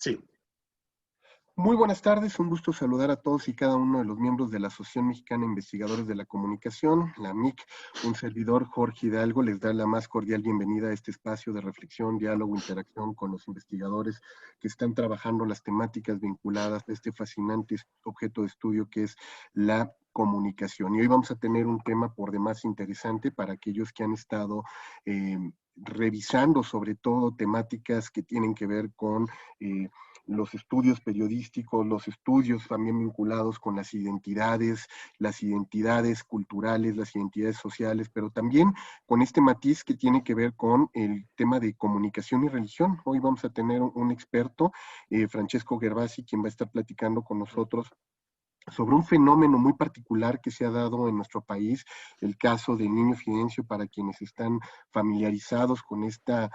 Sí. Muy buenas tardes, un gusto saludar a todos y cada uno de los miembros de la Asociación Mexicana de Investigadores de la Comunicación, la MIC. Un servidor, Jorge Hidalgo, les da la más cordial bienvenida a este espacio de reflexión, diálogo, interacción con los investigadores que están trabajando las temáticas vinculadas a este fascinante objeto de estudio que es la comunicación. Y hoy vamos a tener un tema por demás interesante para aquellos que han estado revisando sobre todo temáticas que tienen que ver con los estudios periodísticos, los estudios también vinculados con las identidades culturales, las identidades sociales, pero también con este matiz que tiene que ver con el tema de comunicación y religión. Hoy vamos a tener un experto, Francesco Gervasi, quien va a estar platicando con nosotros sobre un fenómeno muy particular que se ha dado en nuestro país, el caso del niño Fidencio, para quienes están familiarizados con esta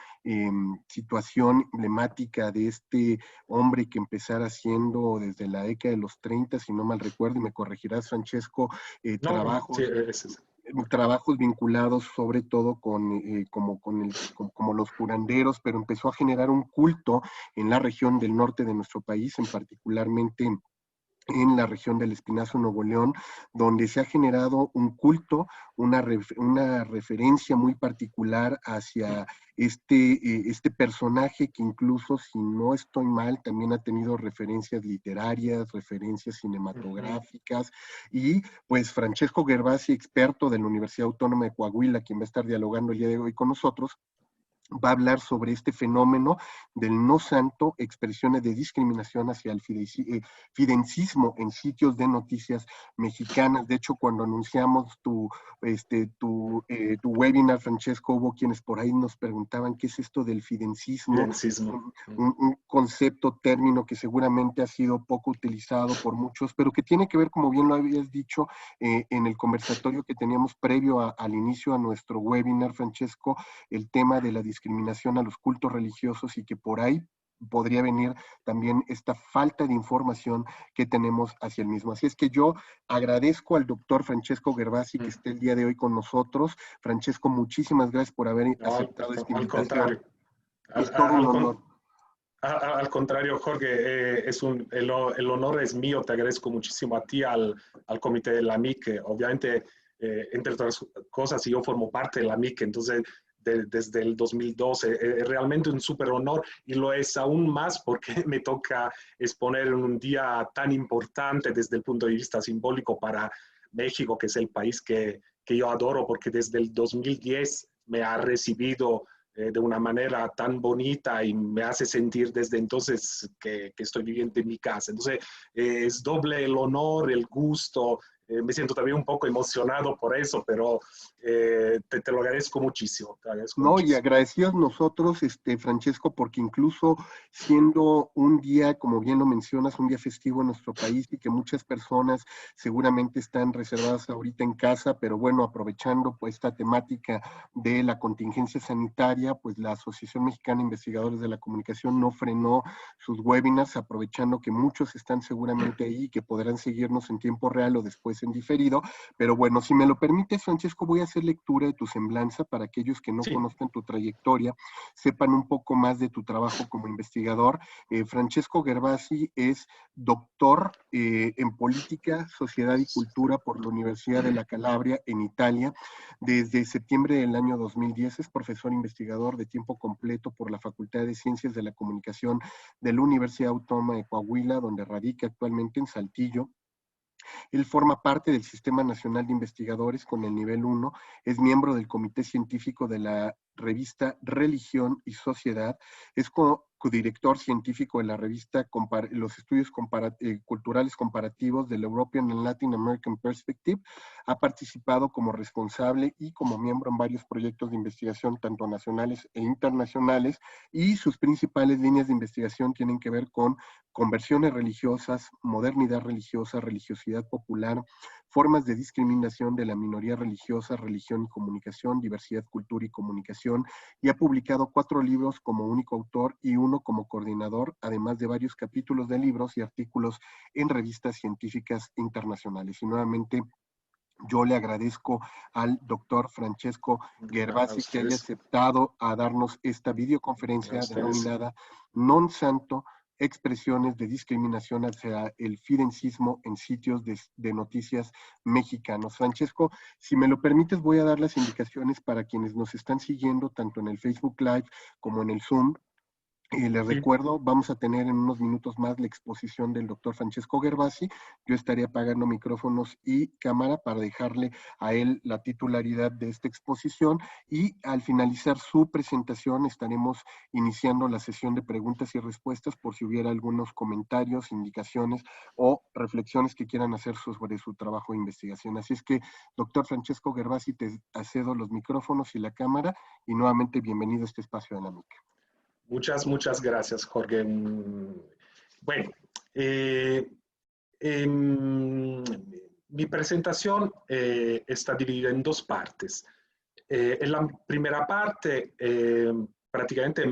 situación emblemática de este hombre que empezara haciendo desde la década de los 30, si no mal recuerdo, y me corregirás, Francesco, No, sí, trabajos vinculados sobre todo con, como los curanderos, pero empezó a generar un culto en la región del norte de nuestro país, en particularmente en la región del Espinazo, Nuevo León, donde se ha generado un culto, una referencia muy particular hacia este personaje que incluso, si no estoy mal, también ha tenido referencias literarias, referencias cinematográficas, y pues Francesco Gervasi, experto de la Universidad Autónoma de Coahuila, quien va a estar dialogando el día de hoy con nosotros, va a hablar sobre este fenómeno del no santo, expresiones de discriminación hacia el fidencismo en sitios de noticias mexicanas. De hecho, cuando anunciamos tu webinar, Francesco, hubo quienes por ahí nos preguntaban qué es esto del fidencismo, un concepto, término que seguramente ha sido poco utilizado por muchos, pero que tiene que ver, como bien lo habías dicho, en el conversatorio que teníamos previo al inicio a nuestro webinar, Francesco, el tema de la discriminación a los cultos religiosos y que por ahí podría venir también esta falta de información que tenemos hacia el mismo. Así es que yo agradezco al doctor Francesco Gervasi que esté el día de hoy con nosotros. Francesco, muchísimas gracias por haber aceptado esta al invitación. contrario. Es todo un honor. Al contrario, Jorge, el honor es mío, te agradezco muchísimo a ti, al comité de la MIC. Obviamente, entre otras cosas, yo formo parte de la MIC, entonces desde el 2012, es realmente un súper honor y lo es aún más porque me toca exponer en un día tan importante desde el punto de vista simbólico para México, que es el país que yo adoro, porque desde el 2010 me ha recibido de una manera tan bonita y me hace sentir desde entonces que estoy viviendo en mi casa. Entonces, es doble el honor, el gusto. Me siento también un poco emocionado por eso, pero te lo agradezco muchísimo. Te agradezco No, y muchísimo. agradecidos nosotros, Francesco, porque incluso siendo un día, como bien lo mencionas, un día festivo en nuestro país y que muchas personas seguramente están reservadas ahorita en casa, pero bueno, aprovechando pues esta temática de la contingencia sanitaria, pues la Asociación Mexicana de Investigadores de la Comunicación no frenó sus webinars, aprovechando que muchos están seguramente ahí y que podrán seguirnos en tiempo real o después en diferido. Pero bueno, si me lo permites, Francesco, voy a hacer lectura de tu semblanza para aquellos que no Sí. conozcan tu trayectoria, sepan un poco más de tu trabajo como investigador. Francesco Gervasi es doctor en Política, Sociedad y Cultura por la Universidad de la Calabria en Italia. Desde septiembre del año 2010 es profesor investigador de tiempo completo por la Facultad de Ciencias de la Comunicación de la Universidad Autónoma de Coahuila, donde radica actualmente en Saltillo. Él forma parte del Sistema Nacional de Investigadores con el nivel 1, es miembro del Comité Científico de la revista Religión y Sociedad, es codirector científico de la revista Los Estudios Culturales Comparativos del European and Latin American Perspective, ha participado como responsable y como miembro en varios proyectos de investigación, tanto nacionales e internacionales, y sus principales líneas de investigación tienen que ver con conversiones religiosas, modernidad religiosa, religiosidad popular, formas de discriminación de la minoría religiosa, religión y comunicación, diversidad, cultura y comunicación, y ha publicado 4 libros como único autor y 1 como coordinador, además de varios capítulos de libros y artículos en revistas científicas internacionales. Y nuevamente, yo le agradezco al doctor Francesco Gervasi que haya aceptado a darnos esta videoconferencia denominada Non Santo, expresiones de discriminación hacia el fidencismo en sitios de noticias mexicanos. Francesco, si me lo permites, voy a dar las indicaciones para quienes nos están siguiendo tanto en el Facebook Live como en el Zoom. Les recuerdo, vamos a tener en unos minutos más la exposición del doctor Francesco Gervasi. Yo estaré apagando micrófonos y cámara para dejarle a él la titularidad de esta exposición, y al finalizar su presentación estaremos iniciando la sesión de preguntas y respuestas por si hubiera algunos comentarios, indicaciones o reflexiones que quieran hacer sobre su trabajo de investigación. Así es que, doctor Francesco Gervasi, te cedo los micrófonos y la cámara, y nuevamente bienvenido a este espacio de la MIC. Muchas gracias, Jorge. Bueno, mi presentación está dividida en dos partes. En la primera parte, prácticamente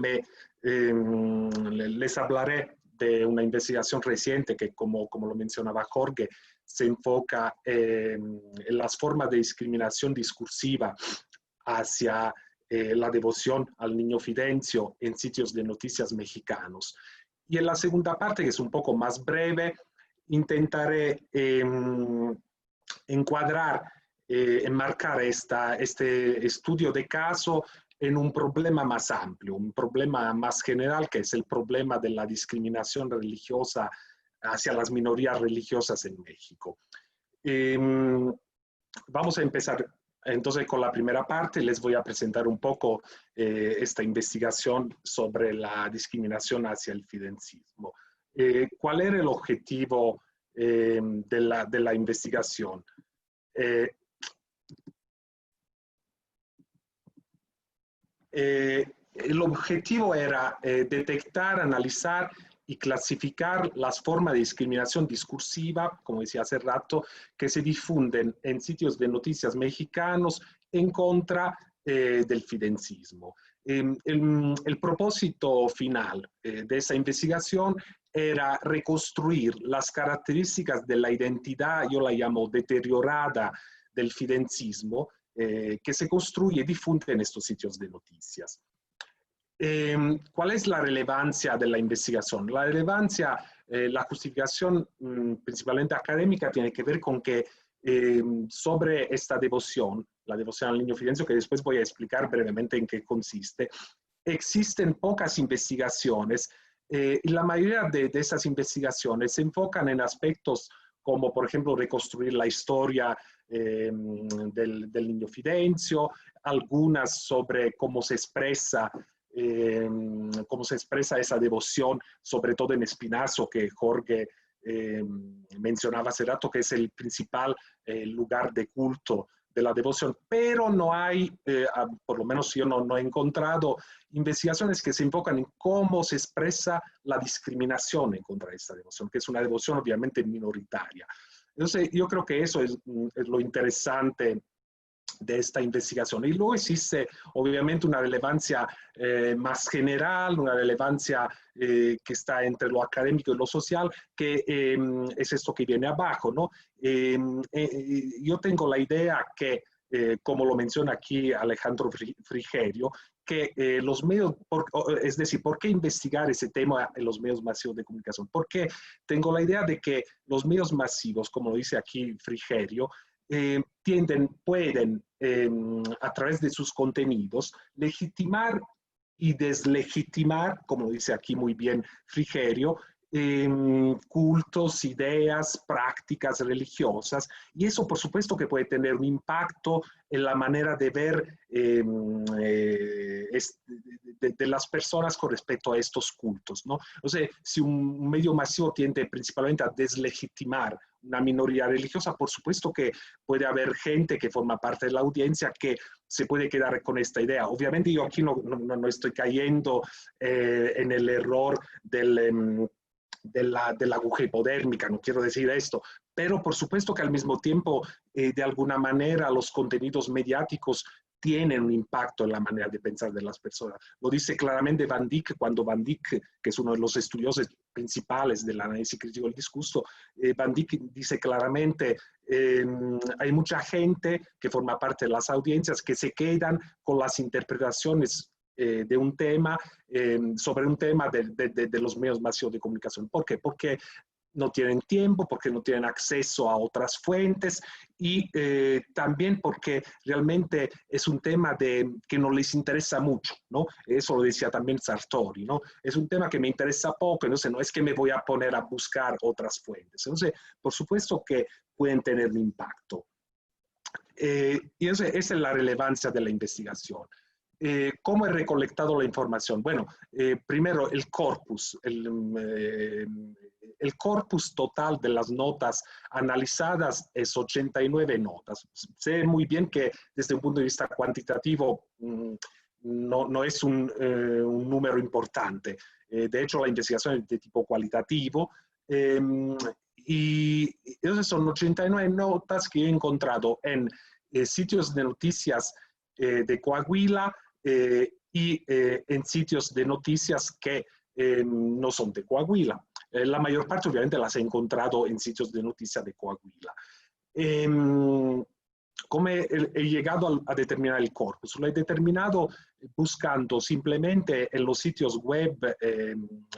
les hablaré de una investigación reciente que, como lo mencionaba Jorge, se enfoca en las formas de discriminación discursiva hacia la devoción al niño Fidencio en sitios de noticias mexicanos. Y en la segunda parte, que es un poco más breve, intentaré encuadrar, enmarcar este estudio de caso en un problema más amplio, un problema más general, que es el problema de la discriminación religiosa hacia las minorías religiosas en México. Vamos a empezar entonces con la primera parte. Les voy a presentar un poco esta investigación sobre la discriminación hacia el fidencismo. ¿Cuál era el objetivo de la investigación? El objetivo era detectar, analizar y clasificar las formas de discriminación discursiva, como decía hace rato, que se difunden en sitios de noticias mexicanos en contra del fidencismo. El propósito final de esa investigación era reconstruir las características de la identidad, yo la llamo deteriorada, del fidencismo, que se construye y difunde en estos sitios de noticias. ¿Cuál es la relevancia de la investigación? La relevancia, la justificación principalmente académica, tiene que ver con que sobre esta devoción, la devoción al niño Fidencio, que después voy a explicar brevemente en qué consiste, existen pocas investigaciones, y la mayoría de esas investigaciones se enfocan en aspectos como, por ejemplo, reconstruir la historia del niño Fidencio, algunas sobre cómo se expresa esa devoción, sobre todo en Espinazo, que Jorge mencionaba hace rato, que es el principal lugar de culto de la devoción, pero no hay, por lo menos yo no he encontrado investigaciones que se enfocan en cómo se expresa la discriminación en contra de esta devoción, que es una devoción obviamente minoritaria. Entonces, yo creo que eso es lo interesante de esta investigación. Y luego existe obviamente una relevancia más general, una relevancia que está entre lo académico y lo social, que es esto que viene abajo, ¿no? Yo tengo la idea que, como lo menciona aquí Alejandro Frigerio, que los medios, es decir, ¿por qué investigar ese tema en los medios masivos de comunicación? Porque tengo la idea de que los medios masivos, como lo dice aquí Frigerio, pueden, a través de sus contenidos, legitimar y deslegitimar, como dice aquí muy bien Frigerio, cultos, ideas, prácticas religiosas, y eso por supuesto que puede tener un impacto en la manera de ver de las personas con respecto a estos cultos, ¿no? O sea, si un medio masivo tiende principalmente a deslegitimar una minoría religiosa, por supuesto que puede haber gente que forma parte de la audiencia que se puede quedar con esta idea. Obviamente yo aquí no estoy cayendo en el error de la aguja hipodérmica, no quiero decir esto, pero por supuesto que al mismo tiempo, de alguna manera, los contenidos mediáticos tienen un impacto en la manera de pensar de las personas. Lo dice claramente Van Dijk, cuando Van Dijk, que es uno de los estudiosos principales del análisis crítico del discurso, Van Dijk dice claramente, hay mucha gente que forma parte de las audiencias que se quedan con las interpretaciones de un tema, sobre un tema de los medios masivos de comunicación. ¿Por qué? Porque no tienen tiempo, porque no tienen acceso a otras fuentes y también porque realmente es un tema que no les interesa mucho, ¿no? Eso lo decía también Sartori, ¿no? Es un tema que me interesa poco, entonces no es que me voy a poner a buscar otras fuentes. Entonces, por supuesto que pueden tener un impacto. Y esa es la relevancia de la investigación. ¿Cómo he recolectado la información? Bueno, primero el corpus, el corpus total de las notas analizadas es 89 notas. Sé muy bien que desde un punto de vista cuantitativo no es un número importante. De hecho, la investigación es de tipo cualitativo. Y esas son 89 notas que he encontrado en sitios de noticias de Coahuila y en sitios de noticias que no son de Coahuila. La mayor parte obviamente las he encontrado en sitios de noticias de Coahuila. ¿Cómo he llegado a determinar el corpus? Lo he determinado buscando simplemente en los sitios web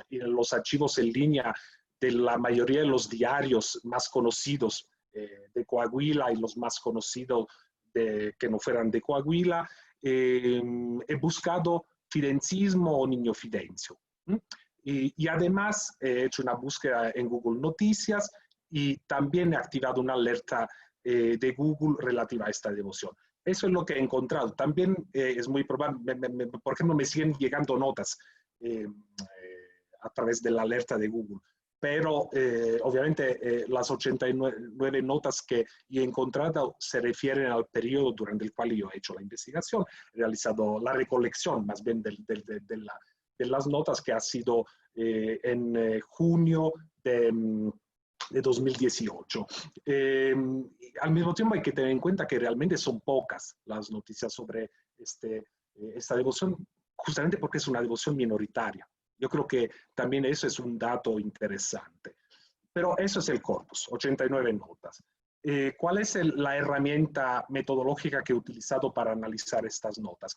y en los archivos en línea de la mayoría de los diarios más conocidos de Coahuila y los más conocidos que no fueran de Coahuila. He buscado fidencismo o niño fidencio. Y además he hecho una búsqueda en Google Noticias y también he activado una alerta de Google relativa a esta devoción. Eso es lo que he encontrado. También es muy probable, por ejemplo, me siguen llegando notas a través de la alerta de Google. Pero obviamente las 89 notas que he encontrado se refieren al periodo durante el cual yo he hecho la investigación, he realizado la recolección más bien de las notas que ha sido en junio de 2018. Al mismo tiempo hay que tener en cuenta que realmente son pocas las noticias sobre esta devoción, justamente porque es una devoción minoritaria. Yo creo que también eso es un dato interesante. Pero eso es el corpus, 89 notas. ¿Cuál es la herramienta metodológica que he utilizado para analizar estas notas?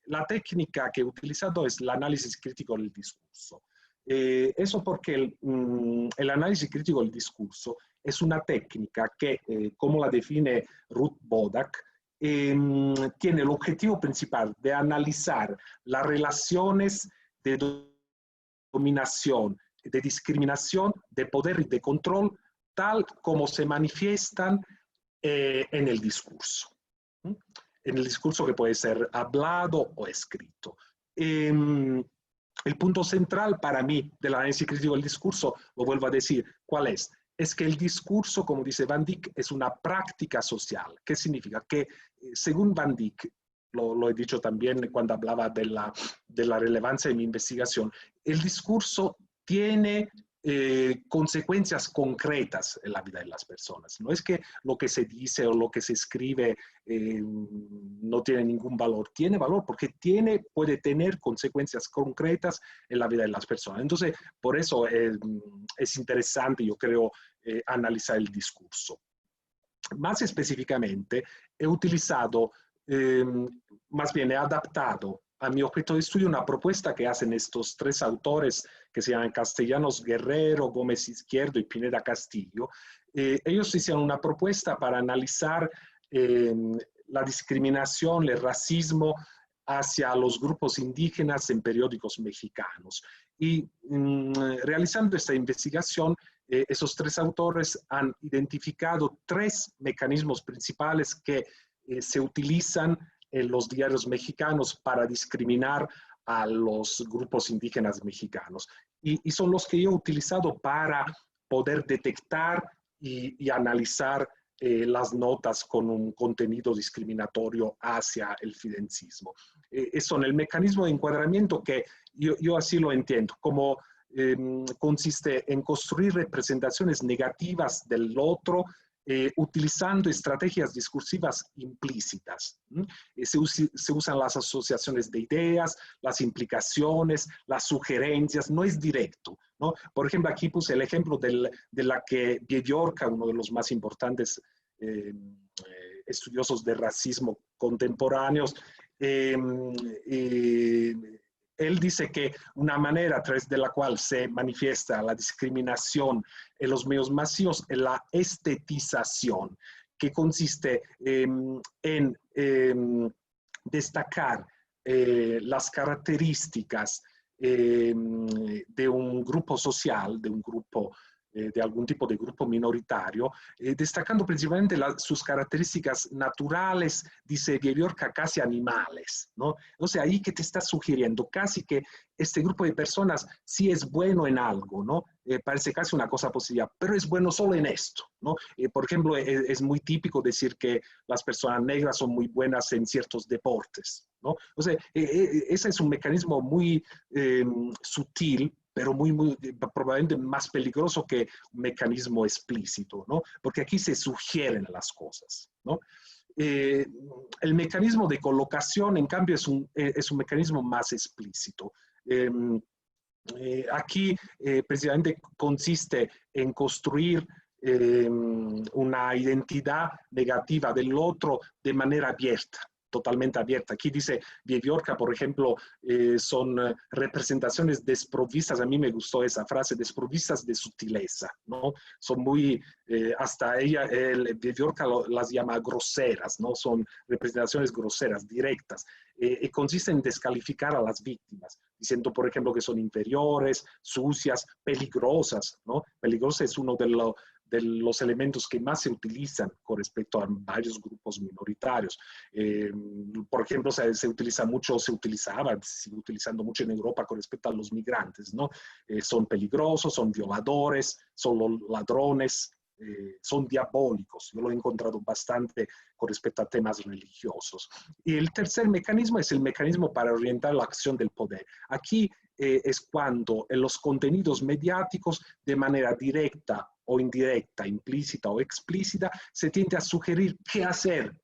La técnica que he utilizado es el análisis crítico del discurso. Eso porque el análisis crítico del discurso es una técnica que, como la define Ruth Bodak, tiene el objetivo principal de analizar las relaciones de dominación, de discriminación, de poder y de control, tal como se manifiestan en el discurso. En el discurso que puede ser hablado o escrito. El punto central para mí del análisis crítico del discurso, lo vuelvo a decir, ¿cuál es? Es que el discurso, como dice Van Dijk, es una práctica social. ¿Qué significa? Que según Van Dijk, lo he dicho también cuando hablaba de la relevancia de mi investigación, el discurso tiene consecuencias concretas en la vida de las personas. No es que lo que se dice o lo que se escribe no tiene ningún valor. Tiene valor porque puede tener consecuencias concretas en la vida de las personas. Entonces, por eso es interesante, yo creo, analizar el discurso. Más específicamente, he utilizado, más bien he adaptado a mi objeto de estudio una propuesta que hacen estos tres autores que se llaman Castellanos Guerrero, Gómez Izquierdo y Pineda Castillo. Ellos hicieron una propuesta para analizar la discriminación, el racismo hacia los grupos indígenas en periódicos mexicanos. Y realizando esta investigación, esos tres autores han identificado tres mecanismos principales que se utilizan en los diarios mexicanos para discriminar a los grupos indígenas mexicanos. Y son los que yo he utilizado para poder detectar y analizar las notas con un contenido discriminatorio hacia el fidencismo. Son el mecanismo de encuadramiento que yo así lo entiendo, como consiste en construir representaciones negativas del otro, utilizando estrategias discursivas implícitas. Se usan las asociaciones de ideas, las implicaciones, las sugerencias, no es directo, ¿no? Por ejemplo, aquí puse el ejemplo de la que Biellorca, uno de los más importantes estudiosos de racismo contemporáneos, Él dice que una manera a través de la cual se manifiesta la discriminación en los medios masivos es la estetización, que consiste en destacar las características de un grupo social, de un grupo de algún tipo de grupo minoritario, destacando principalmente sus características naturales, dice Viviorca, casi animales, ¿no? O sea, ahí que te está sugiriendo casi que este grupo de personas sí es bueno en algo, ¿no? Parece casi una cosa positiva, pero es bueno solo en esto, ¿no? Por ejemplo, es muy típico decir que las personas negras son muy buenas en ciertos deportes, ¿no? O sea, ese es un mecanismo muy sutil, pero probablemente más peligroso que un mecanismo explícito, ¿no? Porque aquí se sugieren las cosas, ¿no? El mecanismo de colocación, en cambio, es un mecanismo más explícito. Aquí precisamente consiste en construir una identidad negativa del otro de manera abierta, totalmente abierta. Aquí dice Viviorca, por ejemplo, son representaciones desprovistas, a mí me gustó esa frase, desprovistas de sutileza, ¿no? Son muy, hasta Viviorca las llama groseras, ¿no? Son representaciones groseras, directas, y consiste en descalificar a las víctimas, diciendo, por ejemplo, que son inferiores, sucias, peligrosas, ¿no? Peligrosa es uno de los elementos que más se utilizan con respecto a varios grupos minoritarios. Por ejemplo, se utilizaba, sigue utilizando mucho en Europa con respecto a los migrantes, ¿no? Son peligrosos, son violadores, son ladrones, son diabólicos. Yo lo he encontrado bastante con respecto a temas religiosos. Y el tercer mecanismo es el mecanismo para orientar la acción del poder. Aquí es cuando en los contenidos mediáticos, de manera directa o indirecta, implícita o explícita, se tiende a sugerir qué hacer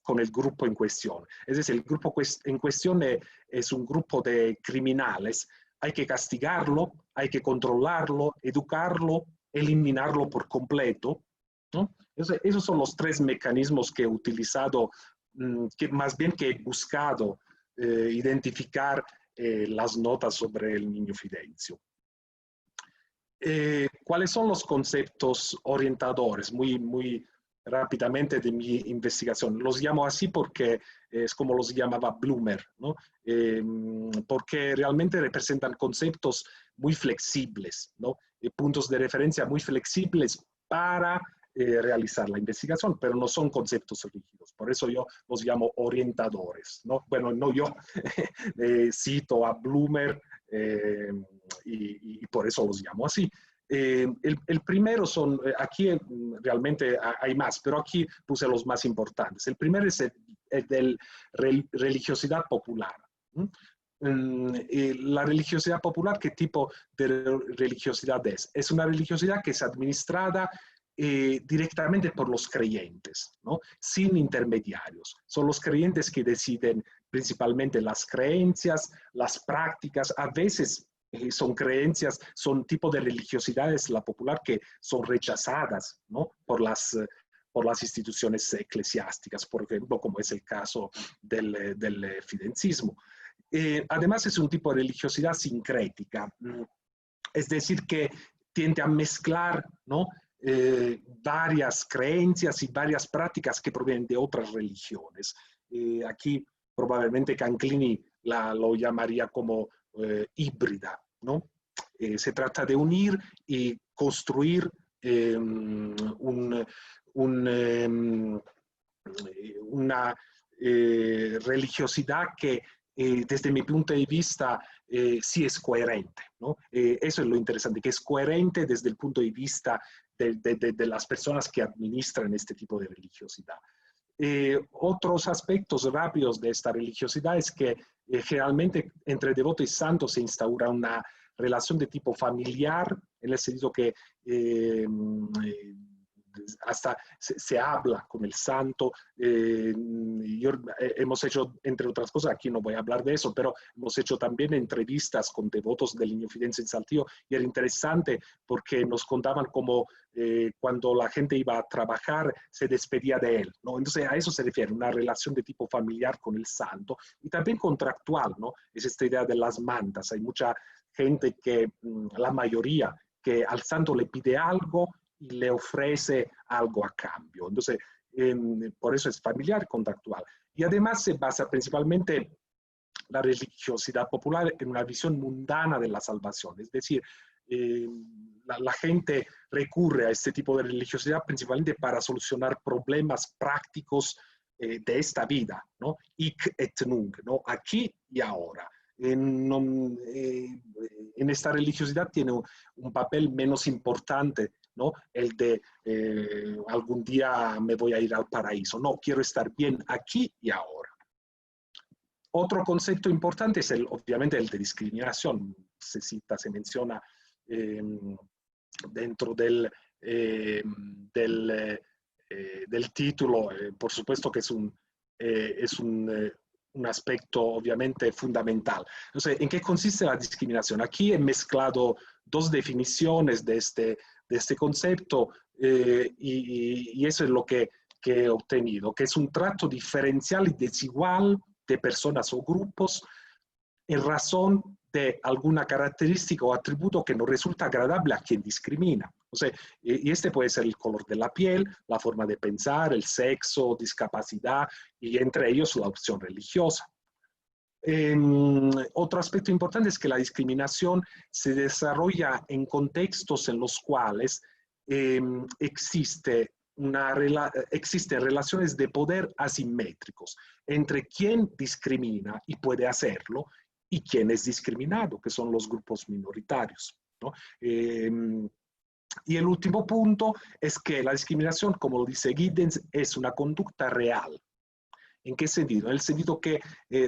con el grupo en cuestión. Es decir, el grupo en cuestión es un grupo de criminales. Hay que castigarlo, hay que controlarlo, educarlo, eliminarlo por completo, ¿no? Esos son los tres mecanismos que he utilizado, que más bien que he buscado identificar las notas sobre el niño Fidencio. ¿Cuáles son los conceptos orientadores? Muy rápidamente de mi investigación. Los llamo así porque es como los llamaba Blumer, ¿no? Porque realmente representan conceptos muy flexibles, ¿no? Puntos de referencia muy flexibles para realizar la investigación, pero no son conceptos rígidos. Por eso yo los llamo orientadores, ¿no? Bueno, no yo cito a Blumer y por eso los llamo así. El primero son, aquí realmente hay más, pero aquí puse los más importantes. El primero es el de religiosidad popular. La religiosidad popular, ¿qué tipo de religiosidad es? Es una religiosidad que es administrada directamente por los creyentes, ¿no? Sin intermediarios. Son los creyentes que deciden principalmente las creencias, las prácticas, a veces son creencias, son tipo de religiosidades, la popular, que son rechazadas, ¿no? por las instituciones eclesiásticas, por ejemplo, como es el caso del fidencismo. Además, es un tipo de religiosidad sincrética, es decir, que tiende a mezclar, ¿no? Varias creencias y varias prácticas que provienen de otras religiones. Aquí probablemente Canclini lo llamaría como híbrida, ¿no? Se trata de unir y construir una religiosidad que desde mi punto de vista sí es coherente, ¿no? Eso es lo interesante, que es coherente desde el punto de vista de las personas que administran este tipo de religiosidad. Otros aspectos rápidos de esta religiosidad es que generalmente entre devoto y santo se instaura una relación de tipo familiar, en el sentido que hasta se habla con el santo. Hemos hecho, entre otras cosas, aquí no voy a hablar de eso, pero hemos hecho también entrevistas con devotos del Niño Fidense en Saltillo, y era interesante porque nos contaban cómo cuando la gente iba a trabajar se despedía de él, ¿no? Entonces a eso se refiere, una relación de tipo familiar con el santo y también contractual, ¿no? Es esta idea de las mantas. Hay mucha gente que, la mayoría, que al santo le pide algo y le ofrece algo a cambio. Entonces, por eso es familiar y contractual. Y además se basa principalmente la religiosidad popular en una visión mundana de la salvación, es decir, la gente recurre a este tipo de religiosidad principalmente para solucionar problemas prácticos de esta vida, ¿no? Hic et nunc, ¿no? Aquí y ahora. En esta religiosidad tiene un papel menos importante, ¿no? El de algún día me voy a ir al paraíso. No, quiero estar bien aquí y ahora. Otro concepto importante es obviamente el de discriminación. Se cita, se menciona dentro del título, por supuesto que es un aspecto obviamente fundamental. Entonces, ¿en qué consiste la discriminación? Aquí he mezclado dos definiciones de este concepto y eso es lo que he obtenido, que es un trato diferencial y desigual de personas o grupos en razón de alguna característica o atributo que no resulta agradable a quien discrimina. O sea, y este puede ser el color de la piel, la forma de pensar, el sexo, discapacidad y entre ellos la opción religiosa. Otro aspecto importante es que la discriminación se desarrolla en contextos en los cuales existen relaciones de poder asimétricos entre quien discrimina y puede hacerlo y quien es discriminado, que son los grupos minoritarios, ¿no? Y el último punto es que la discriminación, como lo dice Giddens, es una conducta real. ¿En qué sentido? En el sentido que,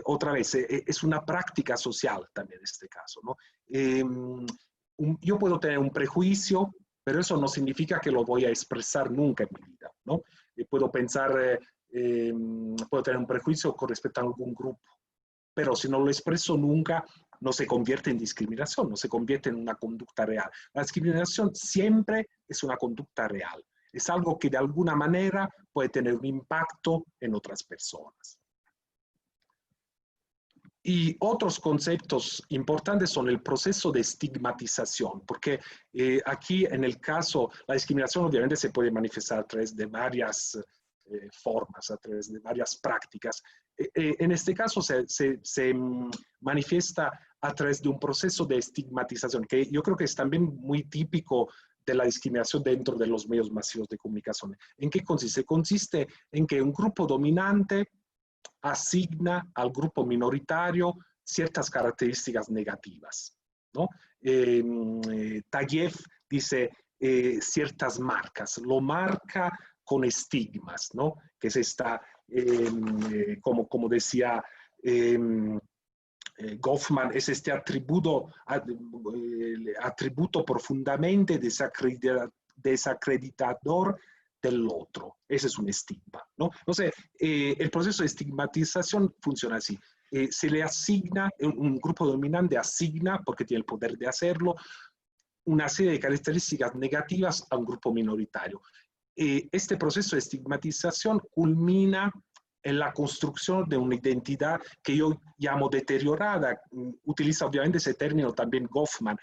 otra vez, es una práctica social también en este caso, ¿no? Yo puedo tener un prejuicio, pero eso no significa que lo voy a expresar nunca en mi vida, ¿no? Puedo pensar, puedo tener un prejuicio con respecto a algún grupo, pero si no lo expreso nunca, no se convierte en discriminación, no se convierte en una conducta real. La discriminación siempre es una conducta real. Es algo que de alguna manera puede tener un impacto en otras personas. Y otros conceptos importantes son el proceso de estigmatización, porque aquí en el caso, la discriminación obviamente se puede manifestar a través de varias formas, a través de varias prácticas. En este caso se manifiesta a través de un proceso de estigmatización, que yo creo que es también muy típico de la discriminación dentro de los medios masivos de comunicación. ¿En qué consiste? Consiste en que un grupo dominante asigna al grupo minoritario ciertas características negativas, ¿no? Taguieff dice ciertas marcas, lo marca con estigmas, ¿no? Que es esta, como decía Goffman, es este atributo profundamente desacreditador del otro. Ese es un estigma, ¿no? Entonces, el proceso de estigmatización funciona así. Se le asigna, un grupo dominante asigna, porque tiene el poder de hacerlo, una serie de características negativas a un grupo minoritario. Este proceso de estigmatización culmina en la construcción de una identidad que yo llamo deteriorada. Utiliza obviamente ese término también Goffman,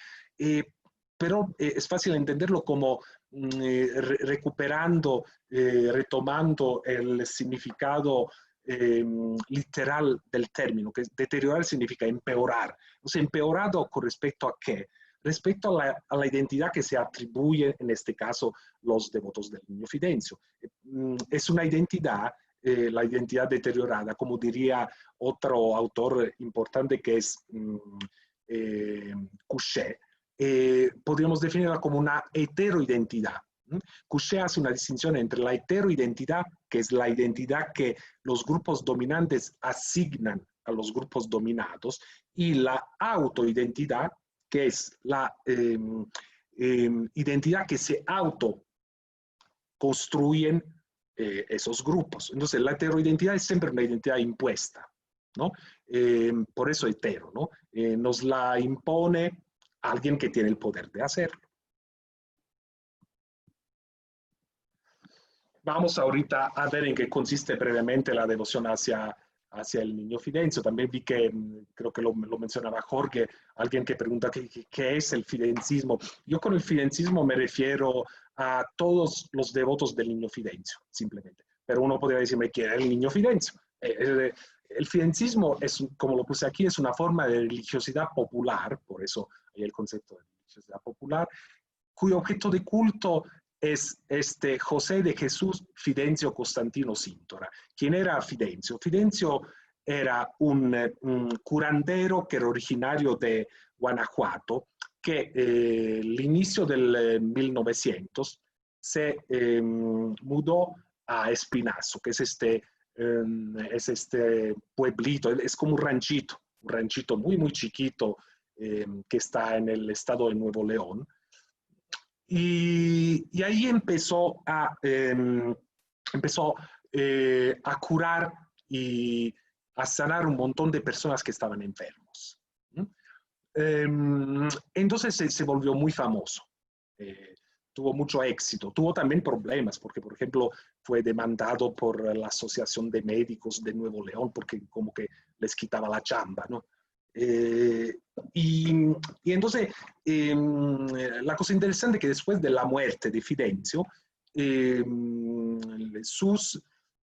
pero es fácil entenderlo como recuperando, retomando el significado literal del término, que deteriorar significa empeorar. Entonces, empeorado con respecto a qué? Respecto a la identidad que se atribuye, en este caso, los devotos del Niño Fidencio. Es una identidad, la identidad deteriorada, como diría otro autor importante que es Couchet, podríamos definirla como una heteroidentidad. Couchet hace una distinción entre la heteroidentidad, que es la identidad que los grupos dominantes asignan a los grupos dominados, y la autoidentidad, que es la identidad que se construyen esos grupos. Entonces, la heteroidentidad es siempre una identidad impuesta, ¿no? Por eso hetero, ¿no? Nos la impone alguien que tiene el poder de hacerlo. Vamos ahorita a ver en qué consiste brevemente la devoción hacia el niño Fidencio. También vi que, creo que lo mencionaba Jorge, alguien que pregunta qué es el fidencismo. Yo con el fidencismo me refiero a todos los devotos del niño Fidencio, simplemente. Pero uno podría decirme quién es el niño Fidencio. El fidencismo, como lo puse aquí, es una forma de religiosidad popular, por eso hay el concepto de religiosidad popular, cuyo objeto de culto es José de Jesús Fidencio Constantino Cintora. ¿Quién era Fidencio? Fidencio era un curandero que era originario de Guanajuato, que al inicio del 1900 se mudó a Espinazo, que es este pueblito, es como un ranchito muy, muy chiquito que está en el estado de Nuevo León. Y ahí empezó a curar y a sanar un montón de personas que estaban enfermos. Entonces se volvió muy famoso. Tuvo mucho éxito. Tuvo también problemas, porque, por ejemplo, fue demandado por la Asociación de Médicos de Nuevo León, porque como que les quitaba la chamba, ¿no? Y entonces, la cosa interesante es que después de la muerte de Fidencio,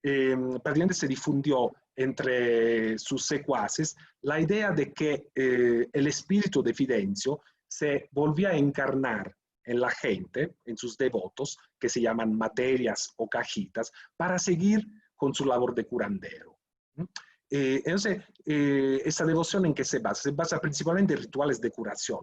prácticamente se difundió entre sus secuaces la idea de que el espíritu de Fidencio se volvía a encarnar en la gente, en sus devotos, que se llaman materias o cajitas, para seguir con su labor de curandero. Entonces, esta devoción en qué se basa? Se basa principalmente en rituales de curación.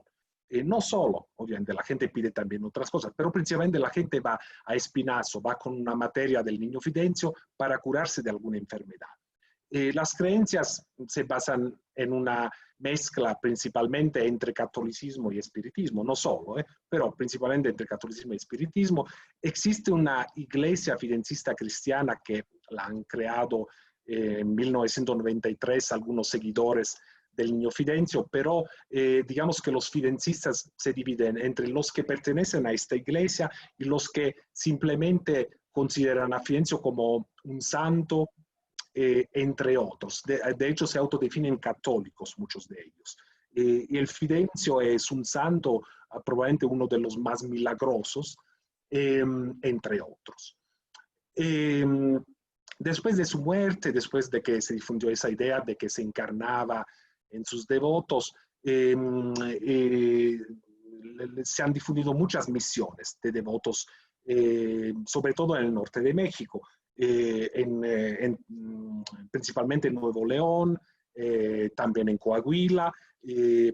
No solo, obviamente, la gente pide también otras cosas, pero principalmente la gente va a Espinazo, va con una materia del niño Fidencio para curarse de alguna enfermedad. Las creencias se basan en una mezcla principalmente entre catolicismo y espiritismo, no solo, pero principalmente entre catolicismo y espiritismo. Existe una iglesia fidencista cristiana que la han creado en 1993 algunos seguidores del niño Fidencio, pero digamos que los fidencistas se dividen entre los que pertenecen a esta iglesia y los que simplemente consideran a Fidencio como un santo, entre otros. De hecho, se autodefinen católicos muchos de ellos. Y el Fidencio es un santo, probablemente uno de los más milagrosos, entre otros. Después de su muerte, después de que se difundió esa idea de que se encarnaba en sus devotos, se han difundido muchas misiones de devotos, sobre todo en el norte de México, principalmente en Nuevo León, también en Coahuila,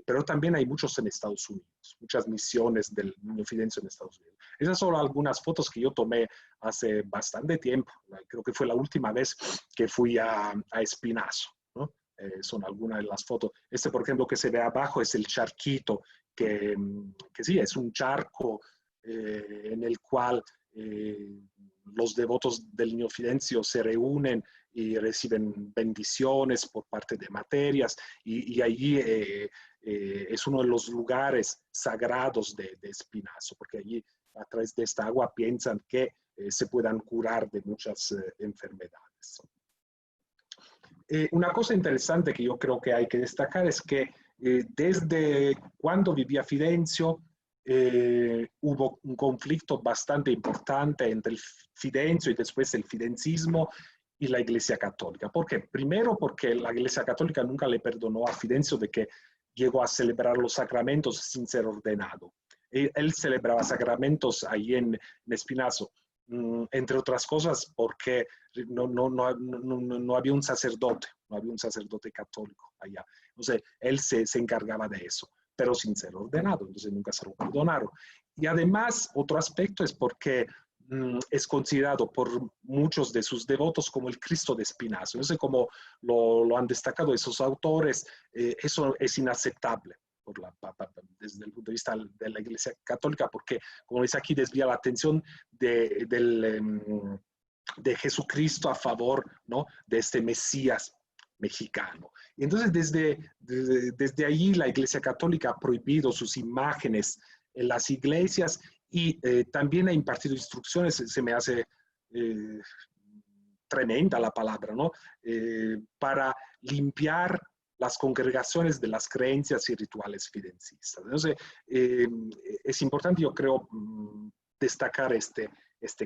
pero también hay muchos en Estados Unidos, muchas misiones del niño Fidencio en Estados Unidos. Esas son algunas fotos que yo tomé hace bastante tiempo. Creo que fue la última vez que fui a Espinazo, ¿no? Son algunas de las fotos. Por ejemplo, que se ve abajo es el charquito, que sí, es un charco en el cual los devotos del niño Fidencio se reúnen y reciben bendiciones por parte de materias, y allí es uno de los lugares sagrados de Espinazo, porque allí a través de esta agua piensan que se puedan curar de muchas enfermedades. Una cosa interesante que yo creo que hay que destacar es que desde cuando vivía Fidencio, hubo un conflicto bastante importante entre el Fidencio y después el fidencismo y la Iglesia Católica. ¿Por qué? Primero porque la Iglesia Católica nunca le perdonó a Fidencio de que llegó a celebrar los sacramentos sin ser ordenado. Él celebraba sacramentos ahí en Espinazo, entre otras cosas porque no había un sacerdote, no había un sacerdote católico allá. Entonces, él se encargaba de eso, pero sin ser ordenado, entonces nunca se lo perdonaron. Y además, otro aspecto es porque es considerado por muchos de sus devotos como el Cristo de Espinazo. Entonces, como lo han destacado esos autores, eso es inaceptable, desde el punto de vista de la Iglesia Católica, porque, como dice aquí, desvía la atención de Jesucristo a favor, ¿no?, de este Mesías mexicano. Y entonces desde allí la Iglesia Católica ha prohibido sus imágenes en las iglesias y también ha impartido instrucciones, se me hace tremenda la palabra, ¿no?, para limpiar las congregaciones de las creencias y rituales fidencistas. Entonces, es importante, yo creo, destacar este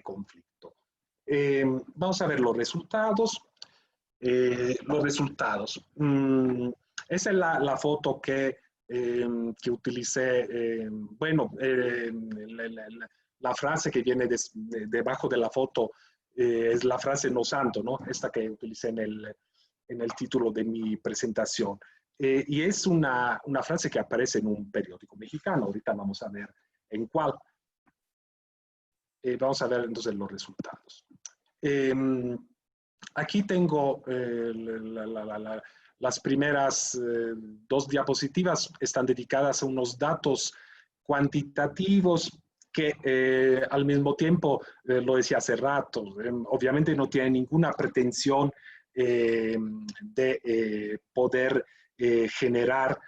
conflicto. Vamos a ver los resultados. Esa es la foto que utilicé. Bueno, la frase que viene debajo de la foto es la frase no santo, ¿no? Esta que utilicé en el título de mi presentación. Y es una frase que aparece en un periódico mexicano. Ahorita vamos a ver en cuál. Vamos a ver entonces los resultados. Aquí tengo las primeras dos diapositivas, están dedicadas a unos datos cuantitativos que al mismo tiempo, lo decía hace rato, obviamente no tienen ninguna pretensión de poder generar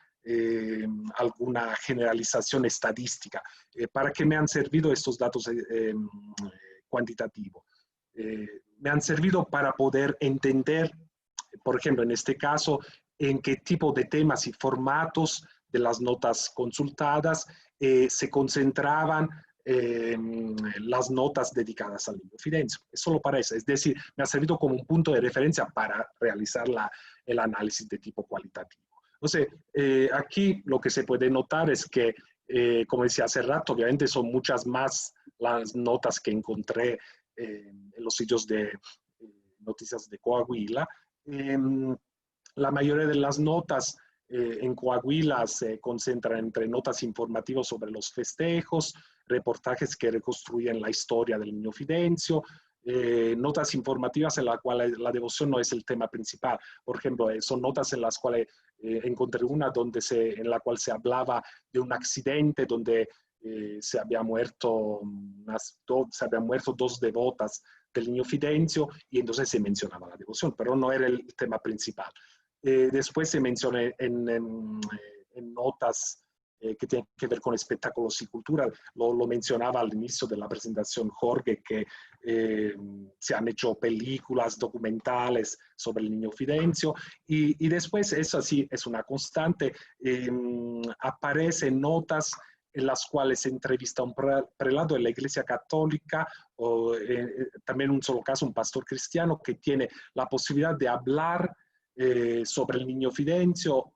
alguna generalización estadística. ¿Para qué me han servido estos datos cuantitativos? Me han servido para poder entender, por ejemplo, en este caso, en qué tipo de temas y formatos de las notas consultadas se concentraban las notas dedicadas al Niño Fidencio. Es solo para eso. Es decir, me ha servido como un punto de referencia para realizar el análisis de tipo cualitativo. Entonces, aquí lo que se puede notar es que, como decía hace rato, obviamente son muchas más las notas que encontré en los sitios de noticias de Coahuila. La mayoría de las notas en Coahuila se concentran entre notas informativas sobre los festejos, reportajes que reconstruyen la historia del Niño Fidencio, notas informativas en las cuales la devoción no es el tema principal. Por ejemplo, son notas en las cuales encontré una en la cual se hablaba de un accidente donde se habían muerto dos devotas del Niño Fidencio y entonces se mencionaba la devoción, pero no era el tema principal. Después se menciona en notas que tienen que ver con espectáculos y cultura. Lo mencionaba al inicio de la presentación Jorge, que se han hecho películas documentales sobre el Niño Fidencio y después, eso sí, es una constante, aparecen notas en las cuales se entrevista a un prelado de la Iglesia Católica o también un solo caso, un pastor cristiano que tiene la posibilidad de hablar sobre el Niño Fidencio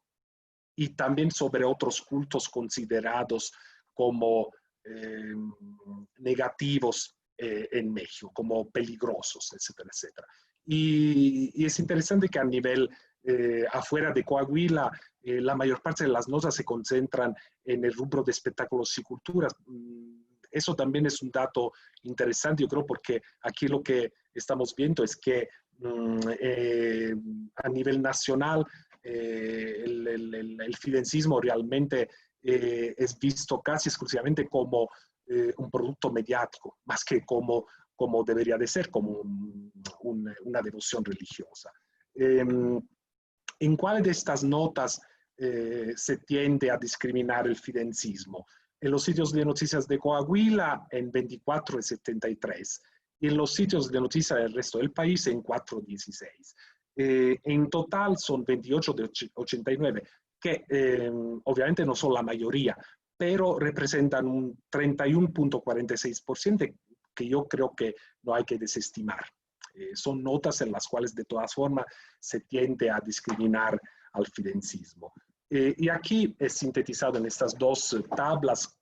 y también sobre otros cultos considerados como negativos en México, como peligrosos, etcétera, etcétera. Y es interesante que a nivel afuera de Coahuila, la mayor parte de las notas se concentran en el rubro de espectáculos y culturas. Eso también es un dato interesante, yo creo, porque aquí lo que estamos viendo es que a nivel nacional el fidencismo realmente es visto casi exclusivamente como un producto mediático, más que como debería de ser, como una devoción religiosa. ¿En cuál de estas notas se tiende a discriminar el fidencismo? En los sitios de noticias de Coahuila, en 24 y 73, y en los sitios de noticias del resto del país, en 4.16. En total son 28 de 89, que obviamente no son la mayoría, pero representan un 31.46%, que yo creo que no hay que desestimar. Son notas en las cuales de todas formas se tiende a discriminar al fidencismo. Y aquí es sintetizado en estas dos tablas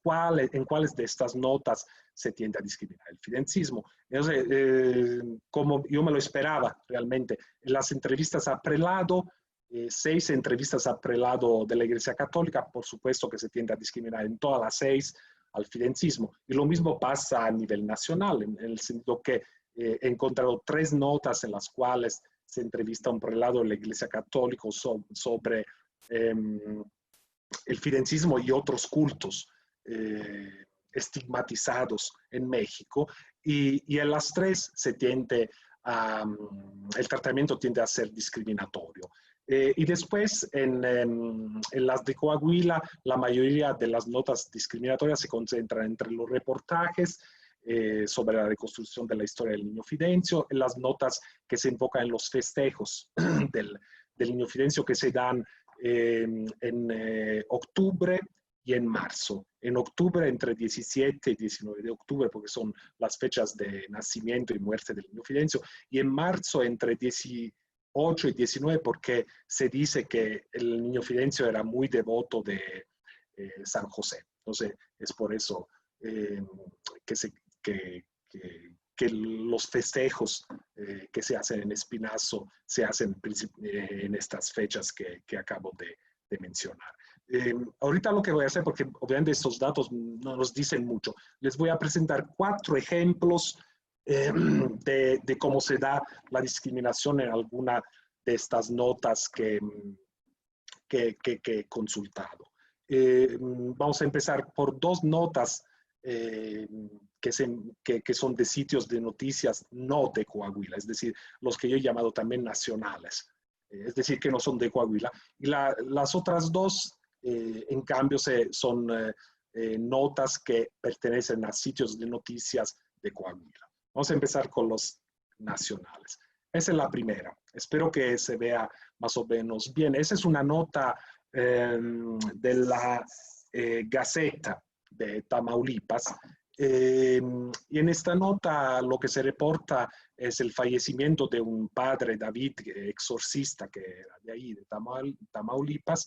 en cuáles de estas notas se tiende a discriminar el fidencismo. Entonces, como yo me lo esperaba realmente, en las entrevistas a prelado, 6 entrevistas a prelado de la Iglesia Católica, por supuesto que se tiende a discriminar en todas las 6 al fidencismo. Y lo mismo pasa a nivel nacional, en el sentido que he encontrado 3 notas en las cuales se entrevista a un prelado de la Iglesia Católica sobre el fidencismo y otros cultos estigmatizados en México, y en las tres se tiende el tratamiento tiende a ser discriminatorio. Y después, en las de Coahuila, la mayoría de las notas discriminatorias se concentran entre los reportajes sobre la reconstrucción de la historia del Niño Fidencio, en las notas que se enfocan en los festejos del Niño Fidencio que se dan en octubre y en marzo. En octubre, entre 17 y 19 de octubre, porque son las fechas de nacimiento y muerte del Niño Fidencio, y en marzo, entre 18 y 19, porque se dice que el Niño Fidencio era muy devoto de San José. Entonces, es por eso que los festejos que se hacen en Espinazo se hacen en estas fechas que acabo de mencionar. Ahorita lo que voy a hacer, porque obviamente estos datos no nos dicen mucho, les voy a presentar 4 ejemplos de cómo se da la discriminación en alguna de estas notas que he consultado. Vamos a empezar por 2 notas que son de sitios de noticias no de Coahuila, es decir, los que yo he llamado también nacionales, es decir, que no son de Coahuila. Y las otras 2, en cambio, son notas que pertenecen a sitios de noticias de Coahuila. Vamos a empezar con los nacionales. Esa es la primera. Espero que se vea más o menos bien. Esa es una nota de la Gaceta de Tamaulipas. Y en esta nota lo que se reporta es el fallecimiento de un padre, David, exorcista, que era de ahí, de Tamaulipas.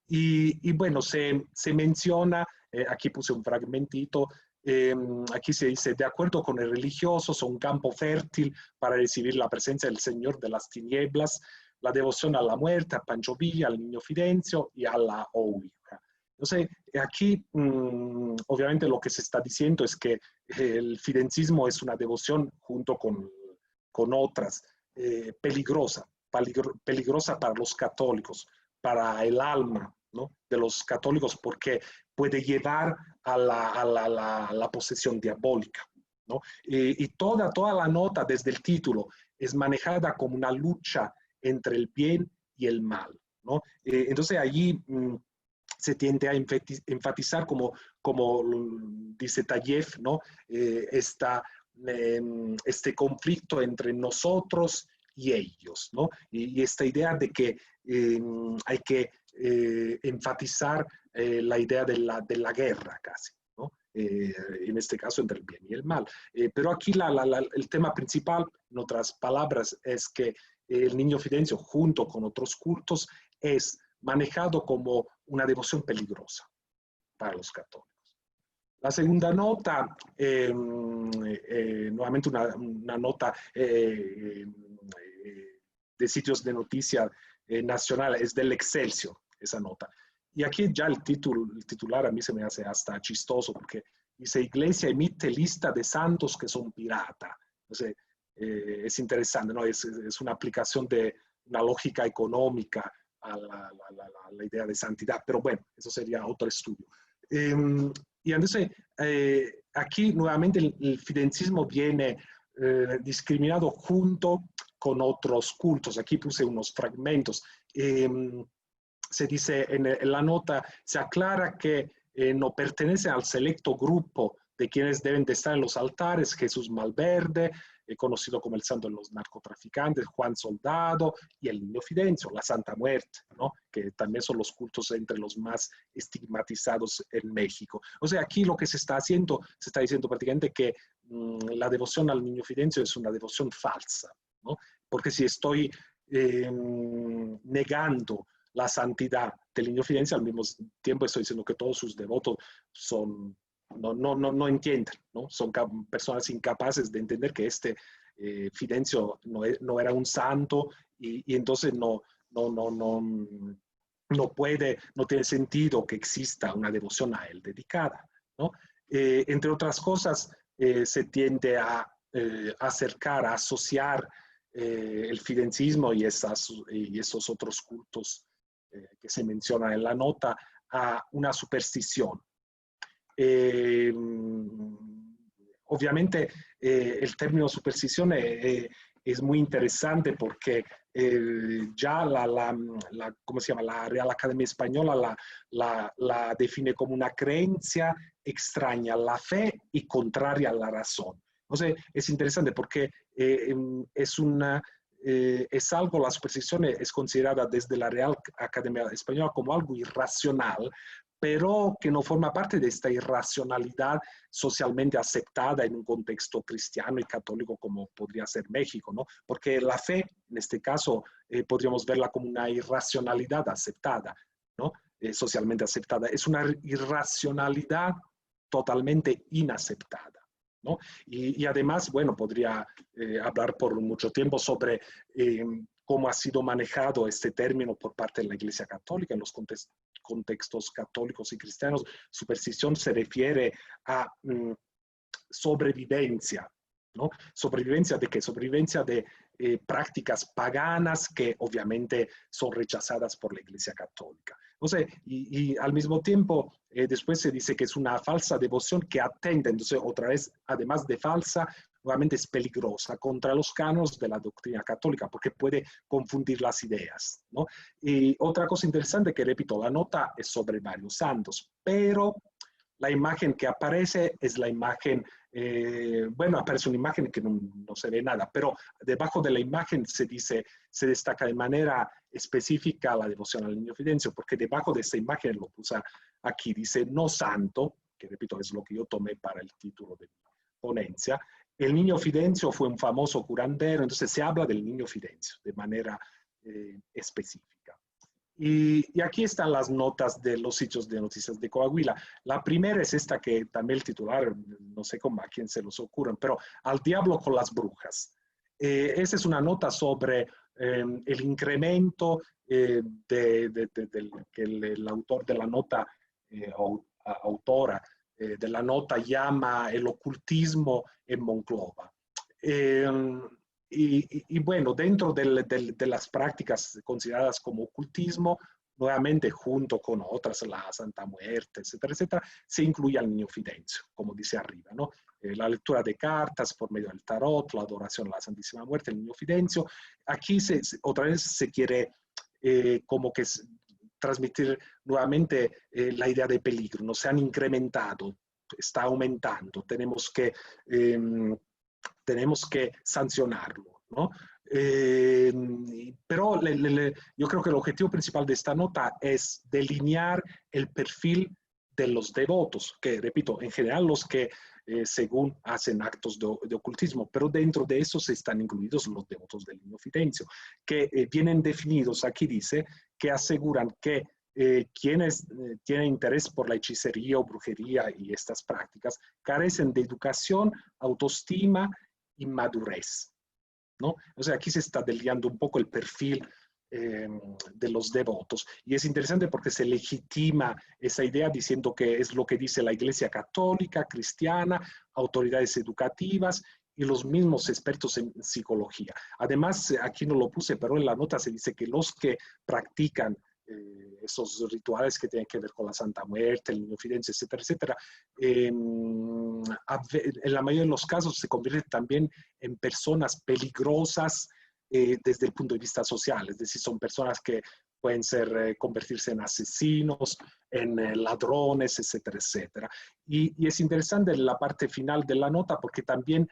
Y bueno, se menciona, aquí puse un fragmentito, aquí se dice: de acuerdo con el religioso, son un campo fértil para recibir la presencia del Señor de las tinieblas, la devoción a la muerte, a Pancho Villa, al Niño Fidencio y a la Ouija. Entonces, aquí obviamente lo que se está diciendo es que el fidencismo es una devoción junto con otras, peligrosa para los católicos, para el alma, ¿no?, de los católicos, porque puede llevar a la posesión diabólica, ¿no? Y toda la nota, desde el título, es manejada como una lucha entre el bien y el mal, ¿no? Entonces allí se tiende a enfatizar, como dice Tayev, ¿no?, este conflicto entre nosotros y ellos, ¿no? Y esta idea de que hay que enfatizar la idea de la guerra casi, ¿no? En este caso entre el bien y el mal. Pero aquí el tema principal, en otras palabras, es que el Niño Fidencio, junto con otros cultos, es manejado como una devoción peligrosa para los católicos. La segunda nota, nuevamente una nota de sitios de noticia nacional, es del Excelsior, esa nota. Y aquí ya el titular a mí se me hace hasta chistoso, porque dice: Iglesia emite lista de santos que son pirata. Entonces, es interesante, ¿no? Es una aplicación de una lógica económica a la idea de santidad, pero bueno, eso sería otro estudio. Y entonces, aquí nuevamente el fidencismo viene discriminado junto con otros cultos. Aquí puse unos fragmentos. Se dice en la nota, se aclara que no pertenece al selecto grupo de quienes deben de estar en los altares: Jesús Malverde, conocido como el santo de los narcotraficantes, Juan Soldado y el Niño Fidencio, la Santa Muerte, ¿no?, que también son los cultos entre los más estigmatizados en México. O sea, aquí lo que se está diciendo prácticamente que la devoción al Niño Fidencio es una devoción falsa, ¿no? Porque si estoy negando la santidad del Niño Fidencio, al mismo tiempo estoy diciendo que todos sus devotos no entienden, ¿no? Son personas incapaces de entender que este Fidencio no era un santo, y entonces no tiene sentido que exista una devoción a él dedicada, ¿no? Entre otras cosas, se tiende a acercar, a asociar el fidencismo y esos otros cultos que se mencionan en la nota a una superstición. Obviamente el término superstición es muy interesante porque ya ¿cómo se llama? La Real Academia Española la define como una creencia extraña a la fe y contraria a la razón. Entonces es interesante porque es algo, la superstición es considerada desde la Real Academia Española como algo irracional, pero que no forma parte de esta irracionalidad socialmente aceptada en un contexto cristiano y católico como podría ser México, ¿no? Porque la fe, en este caso, podríamos verla como una irracionalidad aceptada, ¿no? Socialmente aceptada. Es una irracionalidad totalmente inaceptada, ¿no? Y además, bueno, podría hablar por mucho tiempo sobre cómo ha sido manejado este término por parte de la Iglesia Católica en los contextos católicos y cristianos. Superstición se refiere a sobrevivencia, ¿no? ¿Sobrevivencia de qué? Sobrevivencia de prácticas paganas que obviamente son rechazadas por la Iglesia Católica. Entonces, y al mismo tiempo, después se dice que es una falsa devoción que atenta, entonces otra vez, además de falsa, nuevamente es peligrosa contra los cánones de la doctrina católica porque puede confundir las ideas, ¿no? Y otra cosa interesante que, repito, la nota es sobre varios santos, pero la imagen que aparece es la imagen, bueno, aparece una imagen que no se ve nada, pero debajo de la imagen se destaca de manera específica la devoción al niño Fidencio, porque debajo de esta imagen, lo puse aquí, dice no santo, que repito es lo que yo tomé para el título de mi ponencia. El niño Fidencio fue un famoso curandero, entonces se habla del niño Fidencio de manera específica. Y aquí están las notas de los sitios de noticias de Coahuila. La primera es esta que también el titular, no sé cómo a quién se los ocurren, pero al diablo con las brujas. Esa es una nota sobre el incremento que el autor de la nota, autora de la nota, llama el ocultismo en Monclova. Y bueno, dentro de las prácticas consideradas como ocultismo, nuevamente junto con otras, la Santa Muerte, etcétera, etcétera, se incluye al niño Fidencio, como dice arriba, ¿no? La lectura de cartas por medio del tarot, la adoración a la Santísima Muerte, el niño Fidencio. Aquí otra vez se quiere como que transmitir nuevamente la idea de peligro, no se han incrementado, está aumentando, tenemos que sancionarlo, ¿no? Pero yo creo que el objetivo principal de esta nota es delinear el perfil de los devotos, que repito, en general los que según hacen actos de ocultismo, pero dentro de eso se están incluidos los devotos del niño Fidencio, que vienen definidos, aquí dice, que aseguran que quienes tienen interés por la hechicería o brujería y estas prácticas carecen de educación, autoestima y madurez, ¿no? O sea, aquí se está delineando un poco el perfil de los devotos. Y es interesante porque se legitima esa idea diciendo que es lo que dice la Iglesia Católica, cristiana, autoridades educativas y los mismos expertos en psicología. Además, aquí no lo puse, pero en la nota se dice que los que practican esos rituales que tienen que ver con la Santa Muerte, el niño Fidencio, etcétera, etcétera, en la mayoría de los casos se convierten también en personas peligrosas desde el punto de vista social, es decir, son personas que pueden convertirse en asesinos, en ladrones, etcétera, etcétera. Y es interesante la parte final de la nota porque también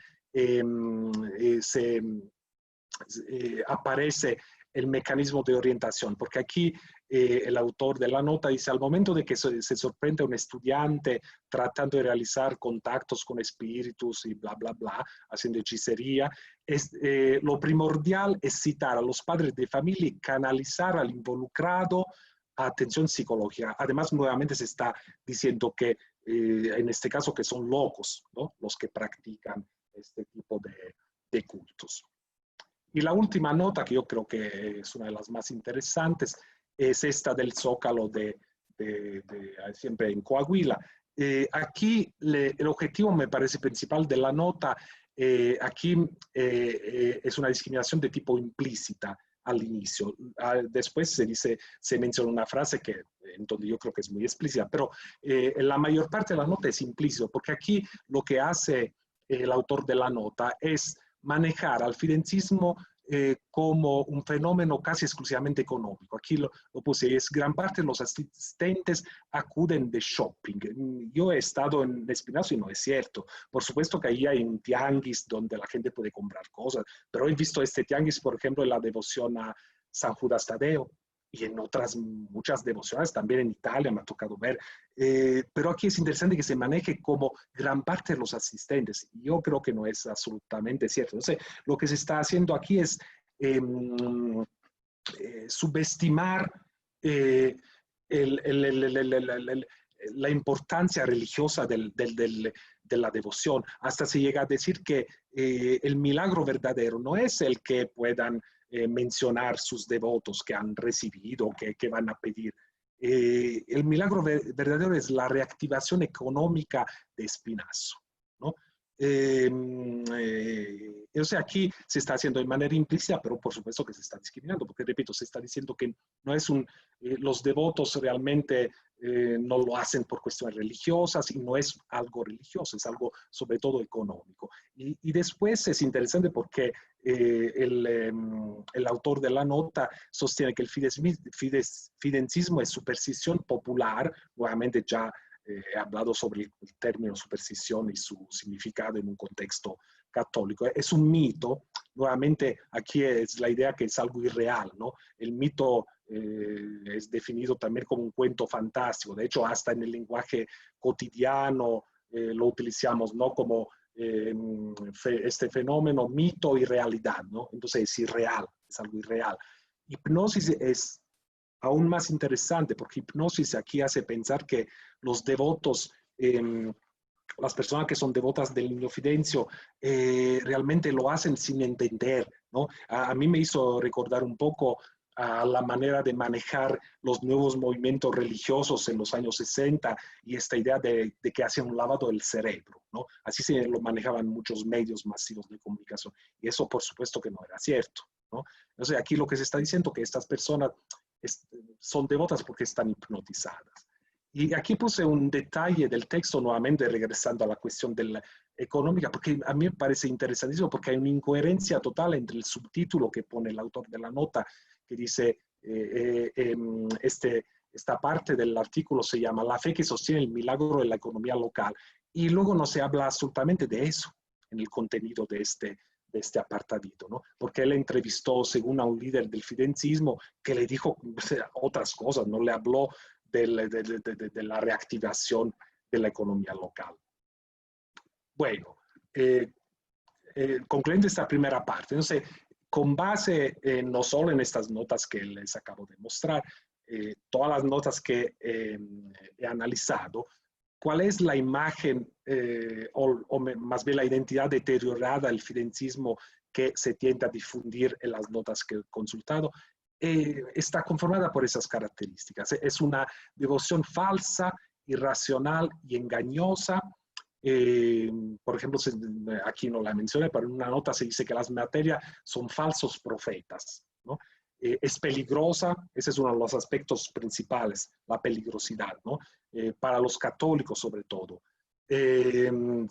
aparece el mecanismo de orientación, porque aquí el autor de la nota dice, al momento de que se sorprende a un estudiante tratando de realizar contactos con espíritus y bla, bla, bla, haciendo hechicería, lo primordial es citar a los padres de familia y canalizar al involucrado a atención psicológica. Además, nuevamente se está diciendo que en este caso que son locos, ¿no? Los que practican este tipo de cultos. Y la última nota, que yo creo que es una de las más interesantes, es esta del Zócalo siempre en Coahuila. Aquí el objetivo me parece principal de la nota, aquí es una discriminación de tipo implícita al inicio. Después se menciona una frase que, en donde yo creo que es muy explícita, pero la mayor parte de la nota es implícito, porque aquí lo que hace el autor de la nota es manejar al fidentismo como un fenómeno casi exclusivamente económico. Aquí lo puse, es gran parte de los asistentes acuden de shopping. Yo he estado en Espinazo y no es cierto. Por supuesto que ahí hay un tianguis donde la gente puede comprar cosas, pero he visto este tianguis, por ejemplo, en la devoción a San Judas Tadeo y en otras muchas devociones, también en Italia me ha tocado ver. Pero aquí es interesante que se maneje como gran parte de los asistentes. Yo creo que no es absolutamente cierto. Entonces, lo que se está haciendo aquí es subestimar la importancia religiosa de la devoción. Hasta se llega a decir que el milagro verdadero no es el que puedan mencionar sus devotos que han recibido, que van a pedir. El milagro verdadero es la reactivación económica de Espinazo, ¿no? O sea, aquí se está haciendo de manera implícita, pero por supuesto que se está discriminando, porque repito, se está diciendo que no es los devotos realmente no lo hacen por cuestiones religiosas y no es algo religioso, es algo sobre todo económico. Y después es interesante porque el autor de la nota sostiene que el fidencismo es superstición popular, nuevamente ya he hablado sobre el término superstición y su significado en un contexto católico. Es un mito, nuevamente aquí es la idea que es algo irreal, ¿no? El mito es definido también como un cuento fantástico, de hecho hasta en el lenguaje cotidiano lo utilizamos, ¿no? Como este fenómeno mito y realidad, ¿no? Entonces es irreal, es algo irreal. Hipnosis es aún más interesante porque hipnosis aquí hace pensar que los devotos, las personas que son devotas del niño Fidencio, realmente lo hacen sin entender, ¿no? A mí me hizo recordar un poco a la manera de manejar los nuevos movimientos religiosos en los años 60 y esta idea de que hacían un lavado del cerebro, ¿no? Así se lo manejaban muchos medios masivos de comunicación y eso por supuesto que no era cierto, ¿no? O sea, aquí lo que se está diciendo es que estas personas son devotas porque están hipnotizadas. Y aquí puse un detalle del texto, nuevamente regresando a la cuestión económica, porque a mí me parece interesantísimo, porque hay una incoherencia total entre el subtítulo que pone el autor de la nota, que dice, esta parte del artículo se llama La fe que sostiene el milagro de la economía local, y luego no se habla absolutamente de eso en el contenido de este apartadito, ¿no? Porque él entrevistó, según a un líder del fidencismo, que le dijo otras cosas, no le habló de la reactivación de la economía local. Bueno, concluyendo esta primera parte, entonces, con base no solo en estas notas que les acabo de mostrar, todas las notas que he analizado, ¿cuál es la imagen o más bien la identidad deteriorada del fidencismo que se tiende a difundir en las notas que he consultado? Está conformada por esas características. Es una devoción falsa, irracional y engañosa. Por ejemplo, aquí no la mencioné, pero en una nota se dice que las materias son falsos profetas, ¿no? Es peligrosa, ese es uno de los aspectos principales, la peligrosidad, ¿no? Para los católicos sobre todo. En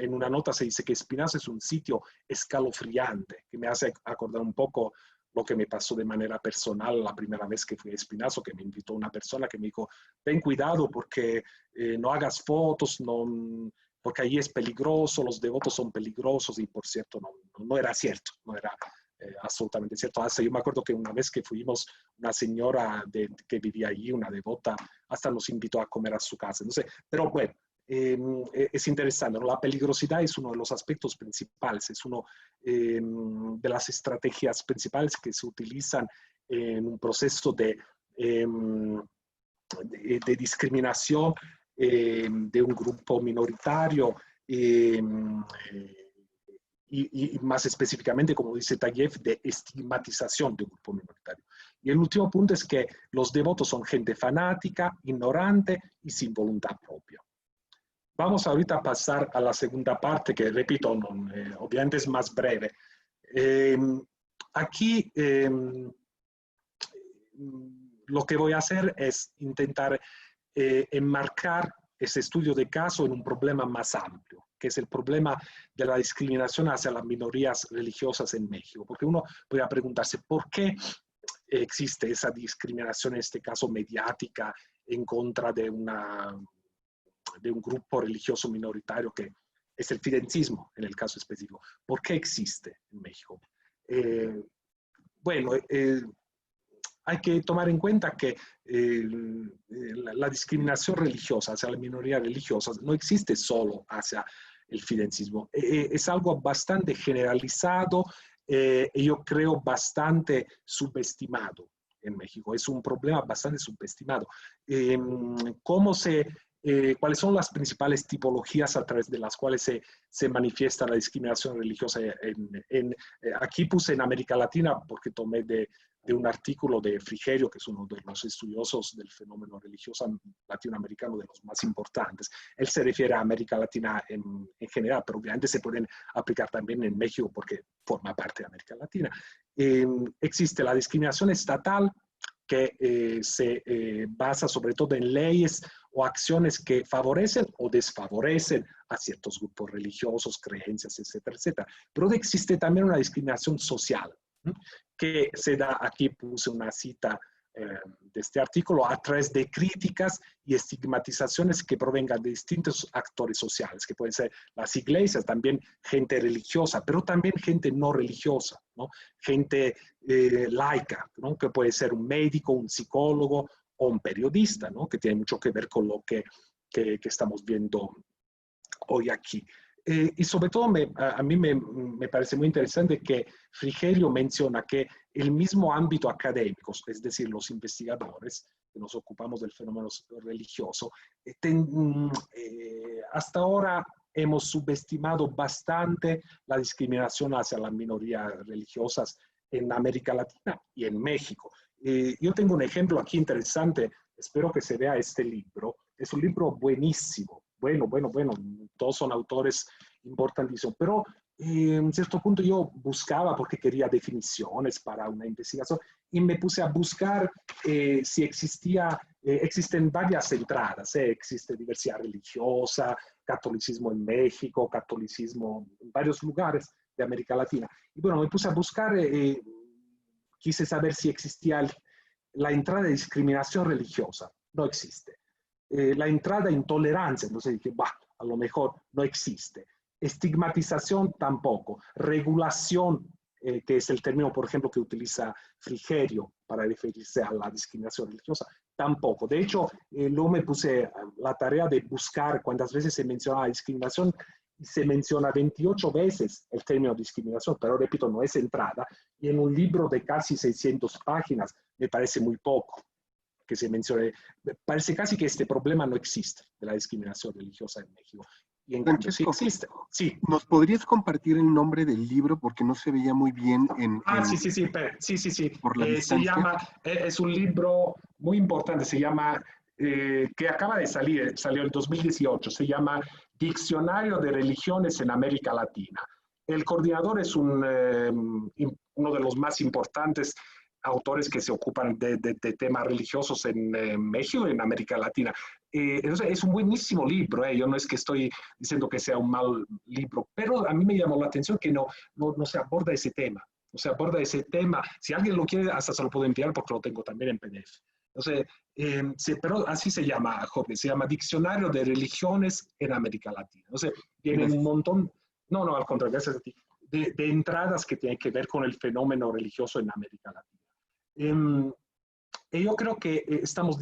una nota se dice que Espinazo es un sitio escalofriante, que me hace acordar un poco lo que me pasó de manera personal la primera vez que fui a Espinazo, que me invitó una persona que me dijo, ten cuidado porque no hagas fotos, no, porque ahí es peligroso, los devotos son peligrosos, y por cierto, no era cierto, no era absolutamente cierto. Hasta yo me acuerdo que una vez que fuimos, una señora que vivía allí, una devota, hasta nos invitó a comer a su casa. Entonces, pero bueno, es interesante, ¿no? La peligrosidad es uno de los aspectos principales, es uno de las estrategias principales que se utilizan en un proceso de discriminación de un grupo minoritario y más específicamente, como dice Taguieff, de estigmatización de un grupo minoritario. Y el último punto es que los devotos son gente fanática, ignorante y sin voluntad propia. Vamos ahorita a pasar a la segunda parte, que repito, obviamente es más breve. aquí lo que voy a hacer es intentar enmarcar ese estudio de caso en un problema más amplio, que es el problema de la discriminación hacia las minorías religiosas en México. Porque uno podría preguntarse por qué existe esa discriminación, en este caso mediática, en contra de un grupo religioso minoritario que es el fidentismo en el caso específico. ¿Por qué existe en México? Bueno, hay que tomar en cuenta que la discriminación religiosa hacia las minorías religiosas no existe solo hacia el fidentismo. Es algo bastante generalizado y yo creo bastante subestimado en México. Es un problema bastante subestimado. ¿Cuáles son las principales tipologías a través de las cuales se manifiesta la discriminación religiosa? Aquí puse en América Latina porque tomé de un artículo de Frigerio, que es uno de los estudiosos del fenómeno religioso latinoamericano de los más importantes. Él se refiere a América Latina en general, pero obviamente se pueden aplicar también en México porque forma parte de América Latina. Existe la discriminación estatal, que se basa sobre todo en leyes o acciones que favorecen o desfavorecen a ciertos grupos religiosos, creencias, etcétera, etcétera. Pero existe también una discriminación social, que se da, aquí puse una cita de este artículo, a través de críticas y estigmatizaciones que provengan de distintos actores sociales, que pueden ser las iglesias, también gente religiosa, pero también gente no religiosa, ¿no? Gente laica, ¿no? Que puede ser un médico, un psicólogo o un periodista, ¿no? Que tiene mucho que ver con lo que estamos viendo hoy aquí. Y sobre todo a mí me parece muy interesante que Frigerio menciona que el mismo ámbito académico, es decir, los investigadores que nos ocupamos del fenómeno religioso, hasta ahora hemos subestimado bastante la discriminación hacia las minorías religiosas en América Latina y en México. Yo tengo un ejemplo aquí interesante, espero que se vea este libro. Es un libro buenísimo, bueno, todos son autores importantísimos, pero en cierto punto yo buscaba porque quería definiciones para una investigación y me puse a buscar si existen varias entradas, existe diversidad religiosa, catolicismo en México, catolicismo en varios lugares de América Latina. Y bueno, me puse a buscar, quise saber si existía la entrada de discriminación religiosa. No existe. La entrada de intolerancia, entonces dije, bah, a lo mejor no existe. Estigmatización tampoco. Regulación, que es el término, por ejemplo, que utiliza Frigerio para referirse a la discriminación religiosa, tampoco. De hecho, luego me puse la tarea de buscar cuántas veces se menciona la discriminación y se menciona 28 veces el término discriminación, pero repito, no es entrada. Y en un libro de casi 600 páginas me parece muy poco que se mencione. Parece casi que este problema no existe de la discriminación religiosa en México. Y en cambio sí existe. Sí. ¿Nos podrías compartir el nombre del libro? Porque no se veía muy bien sí. Por la distancia. Es un libro muy importante, se llama, que acaba de salir, salió en 2018, se llama Diccionario de Religiones en América Latina. El coordinador es uno de los más importantes autores que se ocupan de temas religiosos en México y en América Latina. Es un buenísimo libro, yo no es que estoy diciendo que sea un mal libro, pero a mí me llamó la atención que no se aborda ese tema. No se aborda ese tema. Si alguien lo quiere, hasta se lo puedo enviar porque lo tengo también en PDF. Entonces, pero así se llama, Jorge, se llama Diccionario de Religiones en América Latina. Entonces, tienen un montón, no, al contrario, gracias a ti, de entradas que tienen que ver con el fenómeno religioso en América Latina. Yo creo que estamos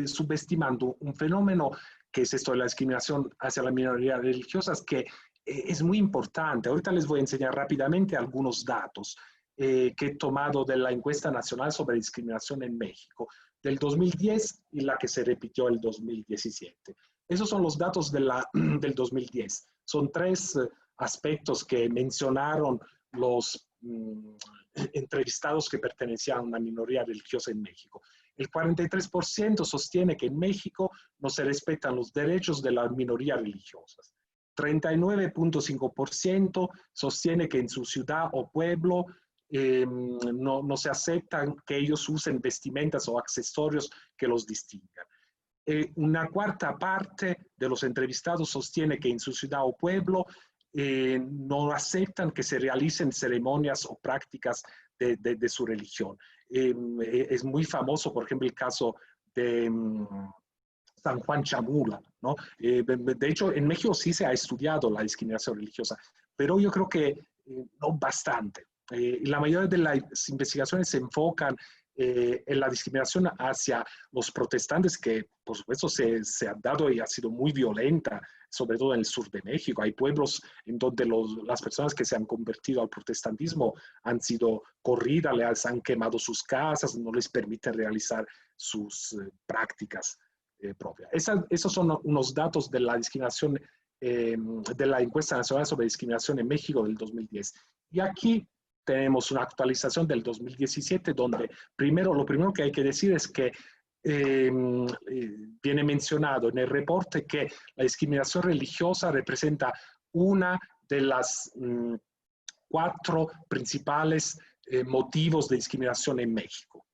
subestimando un fenómeno que es esto de la discriminación hacia las minorías religiosas, que es muy importante. Ahorita les voy a enseñar rápidamente algunos datos que he tomado de la encuesta nacional sobre discriminación en México, del 2010 y la que se repitió el 2017. Esos son los datos del 2010. Son 3 aspectos que mencionaron los entrevistados que pertenecían a una minoría religiosa en México. El 43% sostiene que en México no se respetan los derechos de las minorías religiosas. 39.5% sostiene que en su ciudad o pueblo no se aceptan que ellos usen vestimentas o accesorios que los distingan. Una cuarta parte de los entrevistados sostiene que en su ciudad o pueblo no aceptan que se realicen ceremonias o prácticas de su religión. Es muy famoso, por ejemplo, el caso de San Juan Chamula, ¿no? De hecho, en México sí se ha estudiado la discriminación religiosa, pero yo creo que no bastante. La mayoría de las investigaciones se enfocan en la discriminación hacia los protestantes, que por supuesto se ha dado y ha sido muy violenta, sobre todo en el sur de México. Hay pueblos en donde las personas que se han convertido al protestantismo han sido corridas, les han quemado sus casas, no les permiten realizar sus prácticas propias. Esos son unos datos de la discriminación, de la encuesta nacional sobre discriminación en México del 2010. Y aquí tenemos una actualización del 2017, donde lo primero que hay que decir es que viene mencionado en el reporte que la discriminación religiosa representa una de las 4 principales motivos de discriminación en México,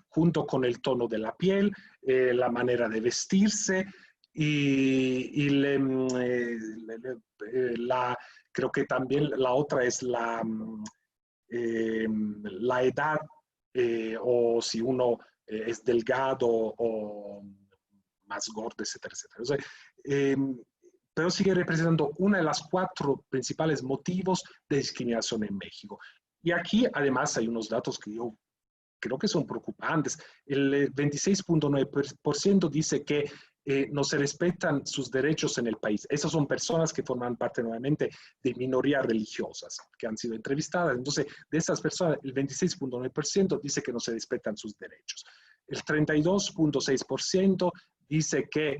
junto con el tono de la piel, la manera de vestirse y creo que también la otra es la edad, o si uno es delgado o más gordo, etcétera, etcétera. O sea, pero sigue representando una de las 4 principales motivos de discriminación en México. Y aquí además hay unos datos que yo creo que son preocupantes. El 26.9% dice que no se respetan sus derechos en el país. Esas son personas que forman parte nuevamente de minorías religiosas que han sido entrevistadas. Entonces, de esas personas, el 26.9% dice que no se respetan sus derechos. El 32.6% dice que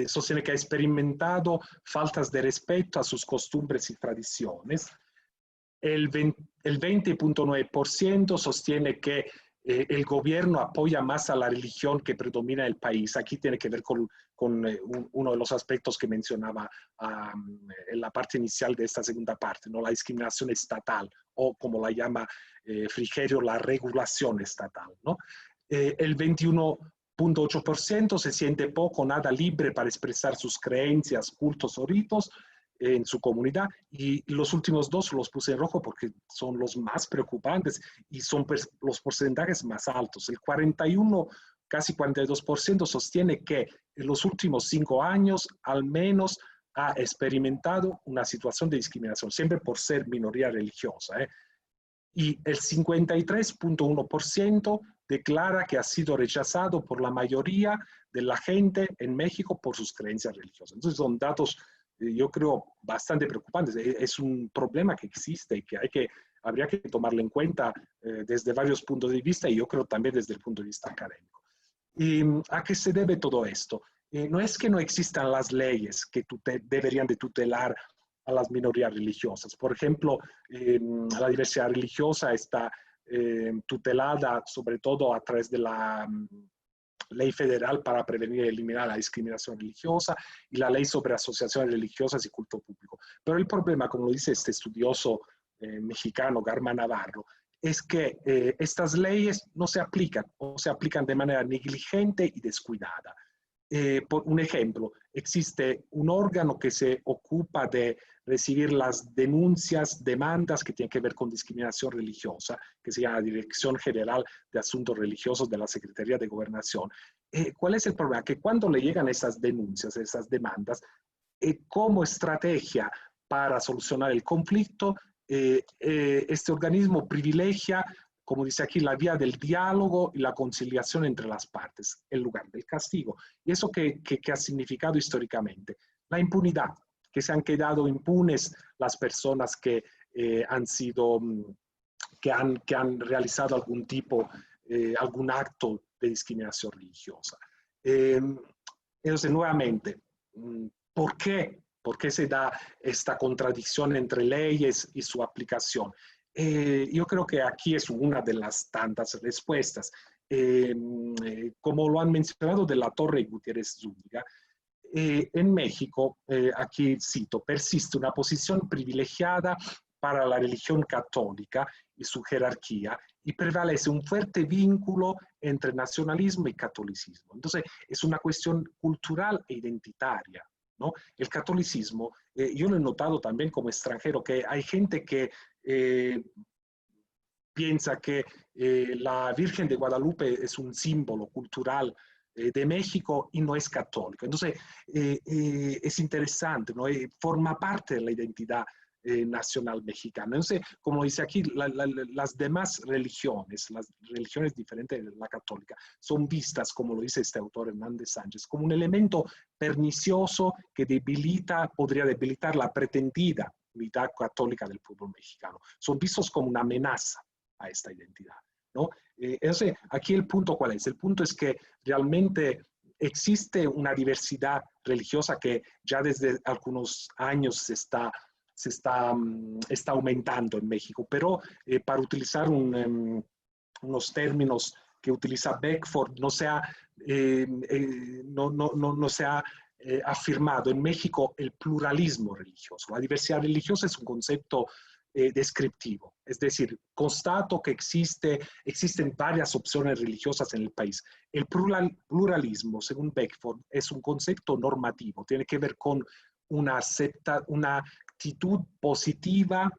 sostiene que ha experimentado faltas de respeto a sus costumbres y tradiciones. El 20.9% sostiene que el gobierno apoya más a la religión que predomina en el país. Aquí tiene que ver con uno de los aspectos que mencionaba en la parte inicial de esta segunda parte, ¿no? La discriminación estatal, o como la llama Frigerio, la regulación estatal, ¿no? El 21.8% se siente poco o nada libre para expresar sus creencias, cultos o ritos en su comunidad, y los últimos 2 los puse en rojo porque son los más preocupantes y son los porcentajes más altos. El 41, casi 42% sostiene que en los últimos 5 años al menos ha experimentado una situación de discriminación, siempre por ser minoría religiosa, y el 53.1% declara que ha sido rechazado por la mayoría de la gente en México por sus creencias religiosas. Entonces son datos, yo creo, bastante preocupantes. Es un problema que existe y que habría que tomarlo en cuenta desde varios puntos de vista, y yo creo también desde el punto de vista académico. ¿Y a qué se debe todo esto? No es que no existan las leyes que deberían de tutelar a las minorías religiosas. Por ejemplo, la diversidad religiosa está tutelada sobre todo a través de la Ley Federal para prevenir y eliminar la discriminación religiosa y la Ley sobre asociaciones religiosas y culto público. Pero el problema, como lo dice este estudioso mexicano, Garma Navarro, es que estas leyes no se aplican o se aplican de manera negligente y descuidada. Por un ejemplo, existe un órgano que se ocupa de recibir las denuncias, demandas que tienen que ver con discriminación religiosa, que se llama Dirección General de Asuntos Religiosos de la Secretaría de Gobernación. ¿Cuál es el problema? Que cuando le llegan esas denuncias, esas demandas, como estrategia para solucionar el conflicto, este organismo privilegia, como dice aquí, la vía del diálogo y la conciliación entre las partes, en lugar del castigo. ¿Y eso qué ha significado históricamente? La impunidad, que se han quedado impunes las personas que han realizado algún acto de discriminación religiosa. Entonces, nuevamente, ¿por qué? ¿Por qué se da esta contradicción entre leyes y su aplicación? Yo creo que aquí es una de las tantas respuestas. Como lo han mencionado de la Torre y Gutiérrez Zúñiga, en México, aquí cito, persiste una posición privilegiada para la religión católica y su jerarquía, y prevalece un fuerte vínculo entre nacionalismo y catolicismo. Entonces, es una cuestión cultural e identitaria, ¿no? El catolicismo, yo lo he notado también como extranjero, que hay gente que piensa que la Virgen de Guadalupe es un símbolo cultural de México y no es católica. Entonces, es interesante, ¿no? Forma parte de la identidad nacional mexicana. Entonces, como dice aquí, las demás religiones, las religiones diferentes de la católica, son vistas, como lo dice este autor Hernández Sánchez, como un elemento pernicioso que podría debilitar la pretendida unidad católica del pueblo mexicano. Son vistos como una amenaza a esta identidad, ¿no? Entonces, aquí el punto, ¿cuál es? El punto es que realmente existe una diversidad religiosa que ya desde algunos años está aumentando en México, pero para utilizar unos términos que utiliza Beckford, no se ha afirmado en México el pluralismo religioso. La diversidad religiosa es un concepto descriptivo, es decir, constato que existen varias opciones religiosas en el país. El pluralismo, según Beckford, es un concepto normativo, tiene que ver con una actitud positiva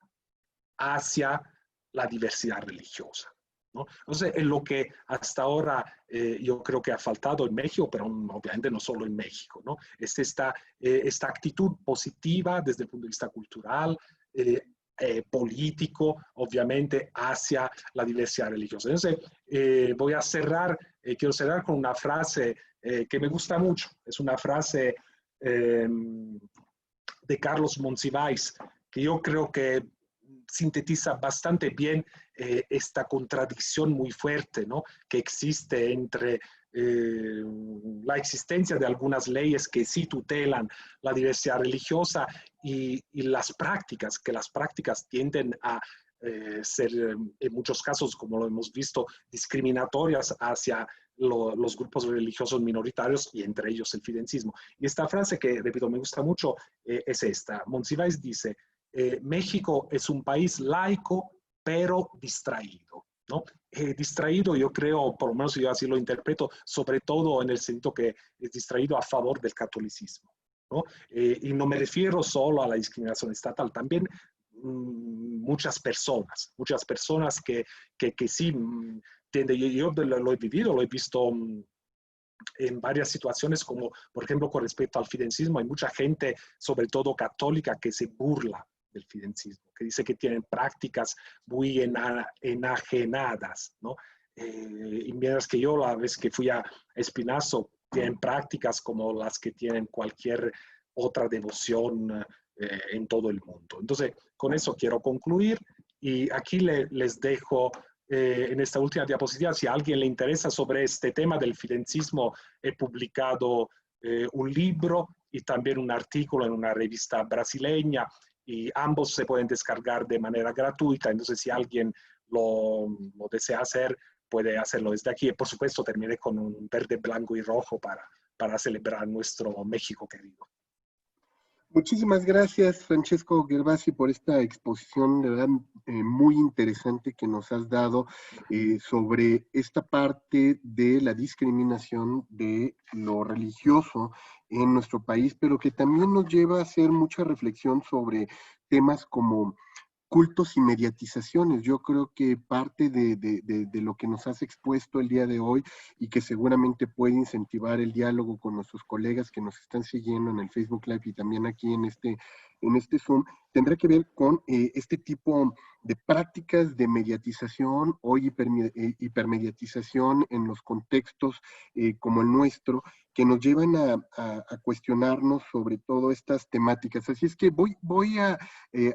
hacia la diversidad religiosa, ¿no? Entonces, es lo que hasta ahora yo creo que ha faltado en México, pero obviamente no solo en México, ¿no? Es esta actitud positiva desde el punto de vista cultural, político, obviamente, hacia la diversidad religiosa. Entonces, voy a cerrar, quiero cerrar con una frase que me gusta mucho. Es una frase de Carlos Monsiváis, que yo creo que sintetiza bastante bien esta contradicción muy fuerte, ¿no?, que existe entre la existencia de algunas leyes que sí tutelan la diversidad religiosa y las prácticas, que las prácticas tienden a ser en muchos casos, como lo hemos visto, discriminatorias hacia los grupos religiosos minoritarios y entre ellos el fidencismo. Y esta frase que, repito, me gusta mucho es esta. Monsiváis dice, México es un país laico, pero distraído, ¿no? Distraído, yo creo, por lo menos yo así lo interpreto, sobre todo en el sentido que es distraído a favor del catolicismo, ¿no? Y no me refiero solo a la discriminación estatal, también muchas personas que sí yo lo he vivido, lo he visto en varias situaciones, como por ejemplo con respecto al fidencismo, hay mucha gente, sobre todo católica, que se burla del fidencismo, que dice que tienen prácticas muy enajenadas, ¿no? Y mientras que yo, la vez que fui a Espinazo, tienen prácticas como las que tienen cualquier otra devoción en todo el mundo. Entonces, con eso quiero concluir y aquí les dejo en esta última diapositiva, si a alguien le interesa sobre este tema del fidencismo, he publicado un libro y también un artículo en una revista brasileña y ambos se pueden descargar de manera gratuita, entonces si alguien lo desea hacer, puede hacerlo desde aquí. Y por supuesto terminé con un verde, blanco y rojo para celebrar nuestro México querido. Muchísimas gracias, Francesco Gervasi, por esta exposición de verdad muy interesante que nos has dado sobre esta parte de la discriminación de lo religioso en nuestro país, pero que también nos lleva a hacer mucha reflexión sobre temas como cultos y mediatizaciones. Yo creo que parte de lo que nos has expuesto el día de hoy y que seguramente puede incentivar el diálogo con nuestros colegas que nos están siguiendo en el Facebook Live y también aquí en este Zoom, tendrá que ver con este tipo de prácticas de mediatización o hipermediatización en los contextos como el nuestro, que nos llevan a cuestionarnos sobre todo estas temáticas. Así es que voy a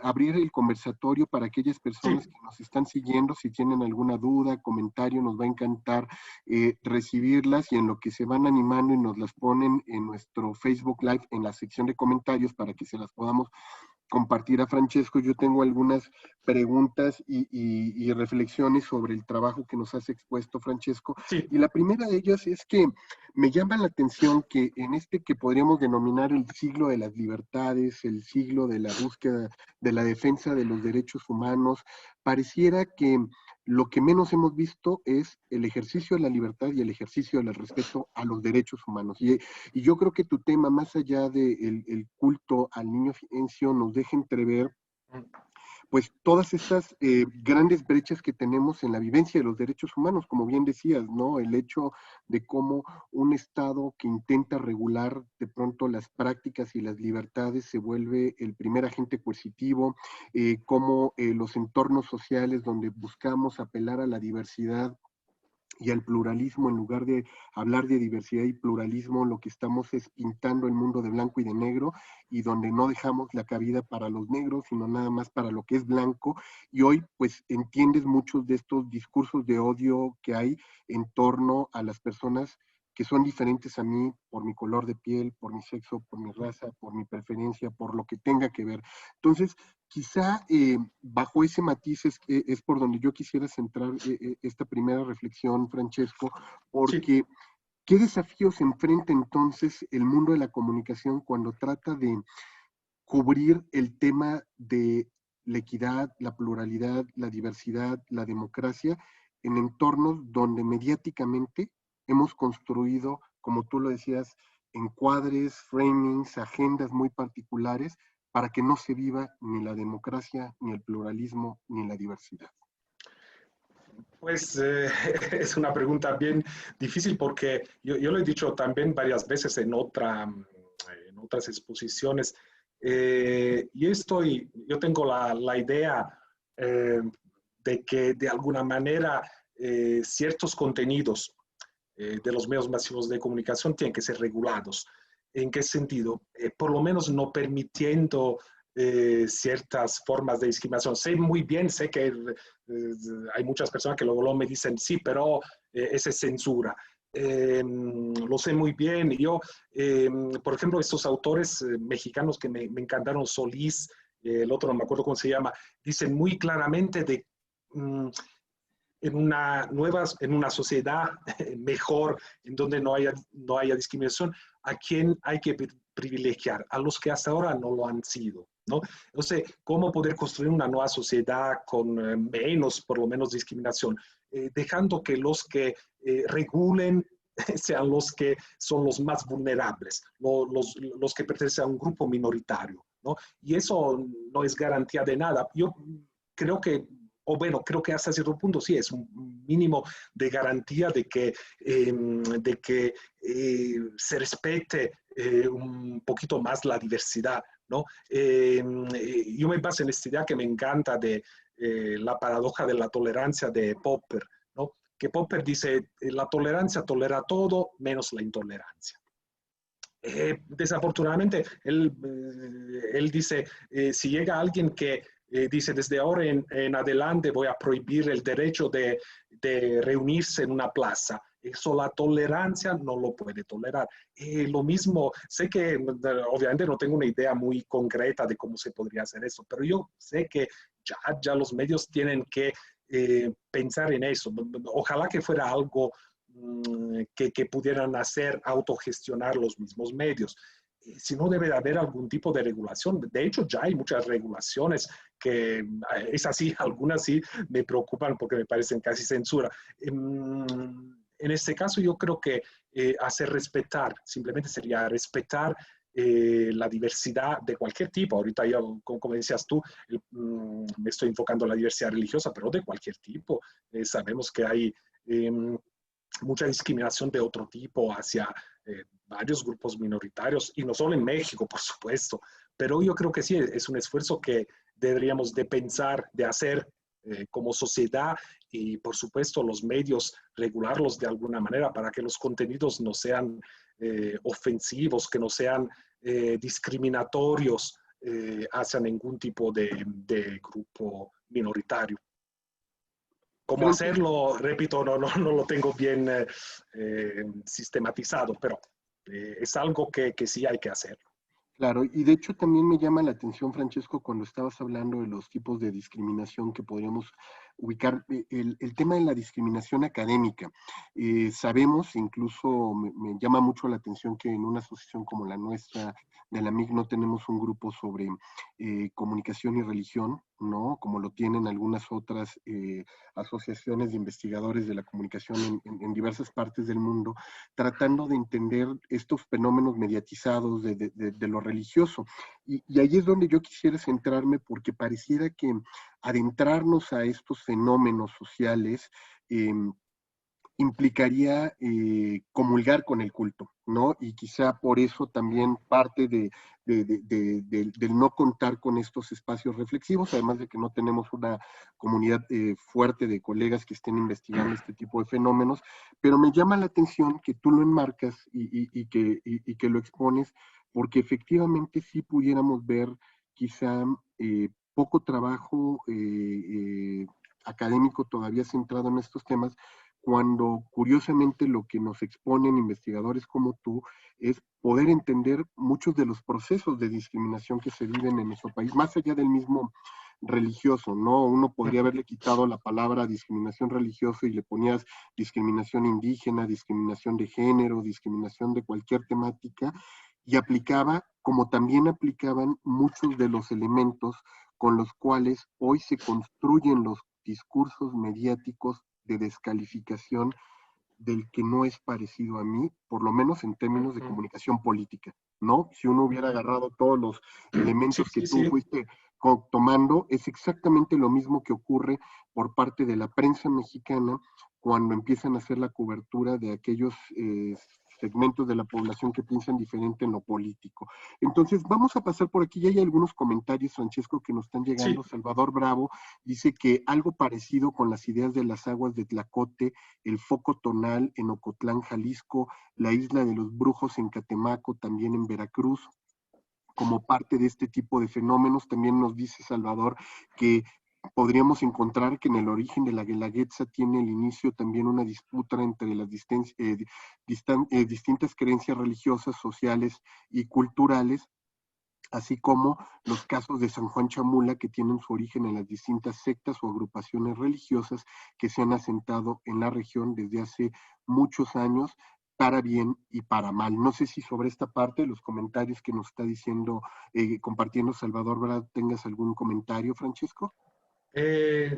abrir el conversatorio para aquellas personas que nos están siguiendo. Si tienen alguna duda, comentario, nos va a encantar recibirlas, y en lo que se van animando y nos las ponen en nuestro Facebook Live en la sección de comentarios para que se las podamos compartir a Francesco. Yo tengo algunas preguntas y reflexiones sobre el trabajo que nos has expuesto, Francesco. Sí. Y la primera de ellas es que me llama la atención que en este que podríamos denominar el siglo de las libertades, el siglo de la búsqueda de la defensa de los derechos humanos, pareciera que lo que menos hemos visto es el ejercicio de la libertad y el ejercicio del respeto a los derechos humanos. Y yo creo que tu tema, más allá del el culto al niño Fidencio, nos deja entrever pues todas estas grandes brechas que tenemos en la vivencia de los derechos humanos, como bien decías, ¿no? El hecho de cómo un Estado que intenta regular de pronto las prácticas y las libertades se vuelve el primer agente coercitivo, cómo los entornos sociales donde buscamos apelar a la diversidad y al pluralismo, en lugar de hablar de diversidad y pluralismo, lo que estamos es pintando el mundo de blanco y de negro, y donde no dejamos la cabida para los negros, sino nada más para lo que es blanco. Y hoy, pues, entiendes muchos de estos discursos de odio que hay en torno a las personas que son diferentes a mí por mi color de piel, por mi sexo, por mi raza, por mi preferencia, por lo que tenga que ver. Entonces, quizá bajo ese matiz es por donde yo quisiera centrar esta primera reflexión, Francesco, Sí. porque ¿qué desafíos enfrenta entonces el mundo de la comunicación cuando trata de cubrir el tema de la equidad, la pluralidad, la diversidad, la democracia en entornos donde mediáticamente hemos construido, como tú lo decías, encuadres, framings, agendas muy particulares para que no se viva ni la democracia, ni el pluralismo, ni la diversidad? Pues es una pregunta bien difícil porque yo lo he dicho también varias veces en otras exposiciones. Yo tengo la idea eh, de que de alguna manera ciertos contenidos de los medios masivos de comunicación tienen que ser regulados. ¿En qué sentido? Por lo menos no permitiendo ciertas formas de discriminación. Sé muy bien, sé que hay muchas personas que luego me dicen, sí, pero esa es censura. Lo sé muy bien. Yo, por ejemplo, estos autores mexicanos que me encantaron, Solís, el otro no me acuerdo cómo se llama, dicen muy claramente de en una sociedad mejor, en donde no haya discriminación, a quién hay que privilegiar, a los que hasta ahora no lo han sido, ¿no? Entonces, ¿cómo poder construir una nueva sociedad con menos, por lo menos, discriminación? Dejando que los que regulen sean los que son los más vulnerables, los que pertenecen a un grupo minoritario, ¿no? Y eso no es garantía de nada. Yo creo que o bueno, creo que hasta cierto punto sí es un mínimo de garantía de que se respete un poquito más la diversidad, ¿no? Yo me baso en esta idea que me encanta de la paradoja de la tolerancia de Popper, ¿no? Que Popper dice, la tolerancia tolera todo menos la intolerancia. Desafortunadamente, él dice, si llega alguien que dice, desde ahora en adelante voy a prohibir el derecho de reunirse en una plaza, eso la tolerancia no lo puede tolerar. Lo mismo, sé que obviamente no tengo una idea muy concreta de cómo se podría hacer eso, pero yo sé que ya los medios tienen que pensar en eso. Ojalá que fuera algo que pudieran hacer, autogestionar los mismos medios. Si no, debe de haber algún tipo de regulación. De hecho, ya hay muchas regulaciones que es así, algunas sí me preocupan porque me parecen casi censura. En este caso, yo creo que hacer respetar, simplemente sería respetar la diversidad de cualquier tipo. Ahorita yo, como decías tú, me estoy enfocando en la diversidad religiosa, pero de cualquier tipo. Sabemos que hay mucha discriminación de otro tipo hacia varios grupos minoritarios, y no solo en México, por supuesto, pero yo creo que sí, es un esfuerzo que deberíamos de pensar, de hacer como sociedad, y por supuesto los medios regularlos de alguna manera para que los contenidos no sean ofensivos, que no sean discriminatorios hacia ningún tipo de grupo minoritario. Cómo Francesco, hacerlo, repito, no lo tengo bien sistematizado, pero es algo que sí hay que hacer. Claro, y de hecho también me llama la atención, Francesco, cuando estabas hablando de los tipos de discriminación que podríamos ubicar, el tema de la discriminación académica. Sabemos, incluso me llama mucho la atención que en una asociación como la nuestra, de la MIC, no tenemos un grupo sobre comunicación y religión, ¿no? Como lo tienen algunas otras asociaciones de investigadores de la comunicación en diversas partes del mundo, tratando de entender estos fenómenos mediatizados de lo religioso. Y ahí es donde yo quisiera centrarme porque pareciera que adentrarnos a estos fenómenos sociales eh, implicaría comulgar con el culto, ¿no? Y quizá por eso también parte del no contar con estos espacios reflexivos, además de que no tenemos una comunidad fuerte de colegas que estén investigando este tipo de fenómenos, pero me llama la atención que tú lo enmarcas y que lo expones, porque efectivamente sí pudiéramos ver quizá poco trabajo académico todavía centrado en estos temas, cuando curiosamente lo que nos exponen investigadores como tú es poder entender muchos de los procesos de discriminación que se viven en nuestro país, más allá del mismo religioso, ¿no? Uno podría haberle quitado la palabra discriminación religiosa y le ponías discriminación indígena, discriminación de género, discriminación de cualquier temática, y aplicaba, como también aplicaban muchos de los elementos con los cuales hoy se construyen los discursos mediáticos de descalificación del que no es parecido a mí, por lo menos en términos de comunicación política, ¿no? Si uno hubiera agarrado todos los Sí, elementos que sí, tú sí. fuiste tomando, es exactamente lo mismo que ocurre por parte de la prensa mexicana cuando empiezan a hacer la cobertura de aquellos segmentos de la población que piensan diferente en lo político. Entonces, vamos a pasar por aquí. Ya hay algunos comentarios, Francesco, que nos están llegando. Sí. Salvador Bravo dice que algo parecido con las ideas de las aguas de Tlacote, el foco tonal en Ocotlán, Jalisco, la isla de los brujos en Catemaco, también en Veracruz, como parte de este tipo de fenómenos. También nos dice Salvador que podríamos encontrar que en el origen de la Guelaguetza tiene el inicio también una disputa entre las distintas creencias religiosas, sociales y culturales, así como los casos de San Juan Chamula, que tienen su origen en las distintas sectas o agrupaciones religiosas que se han asentado en la región desde hace muchos años, para bien y para mal. No sé si sobre esta parte, los comentarios que nos está diciendo, compartiendo Salvador, ¿verdad? ¿Tengas algún comentario, Francesco? Eh,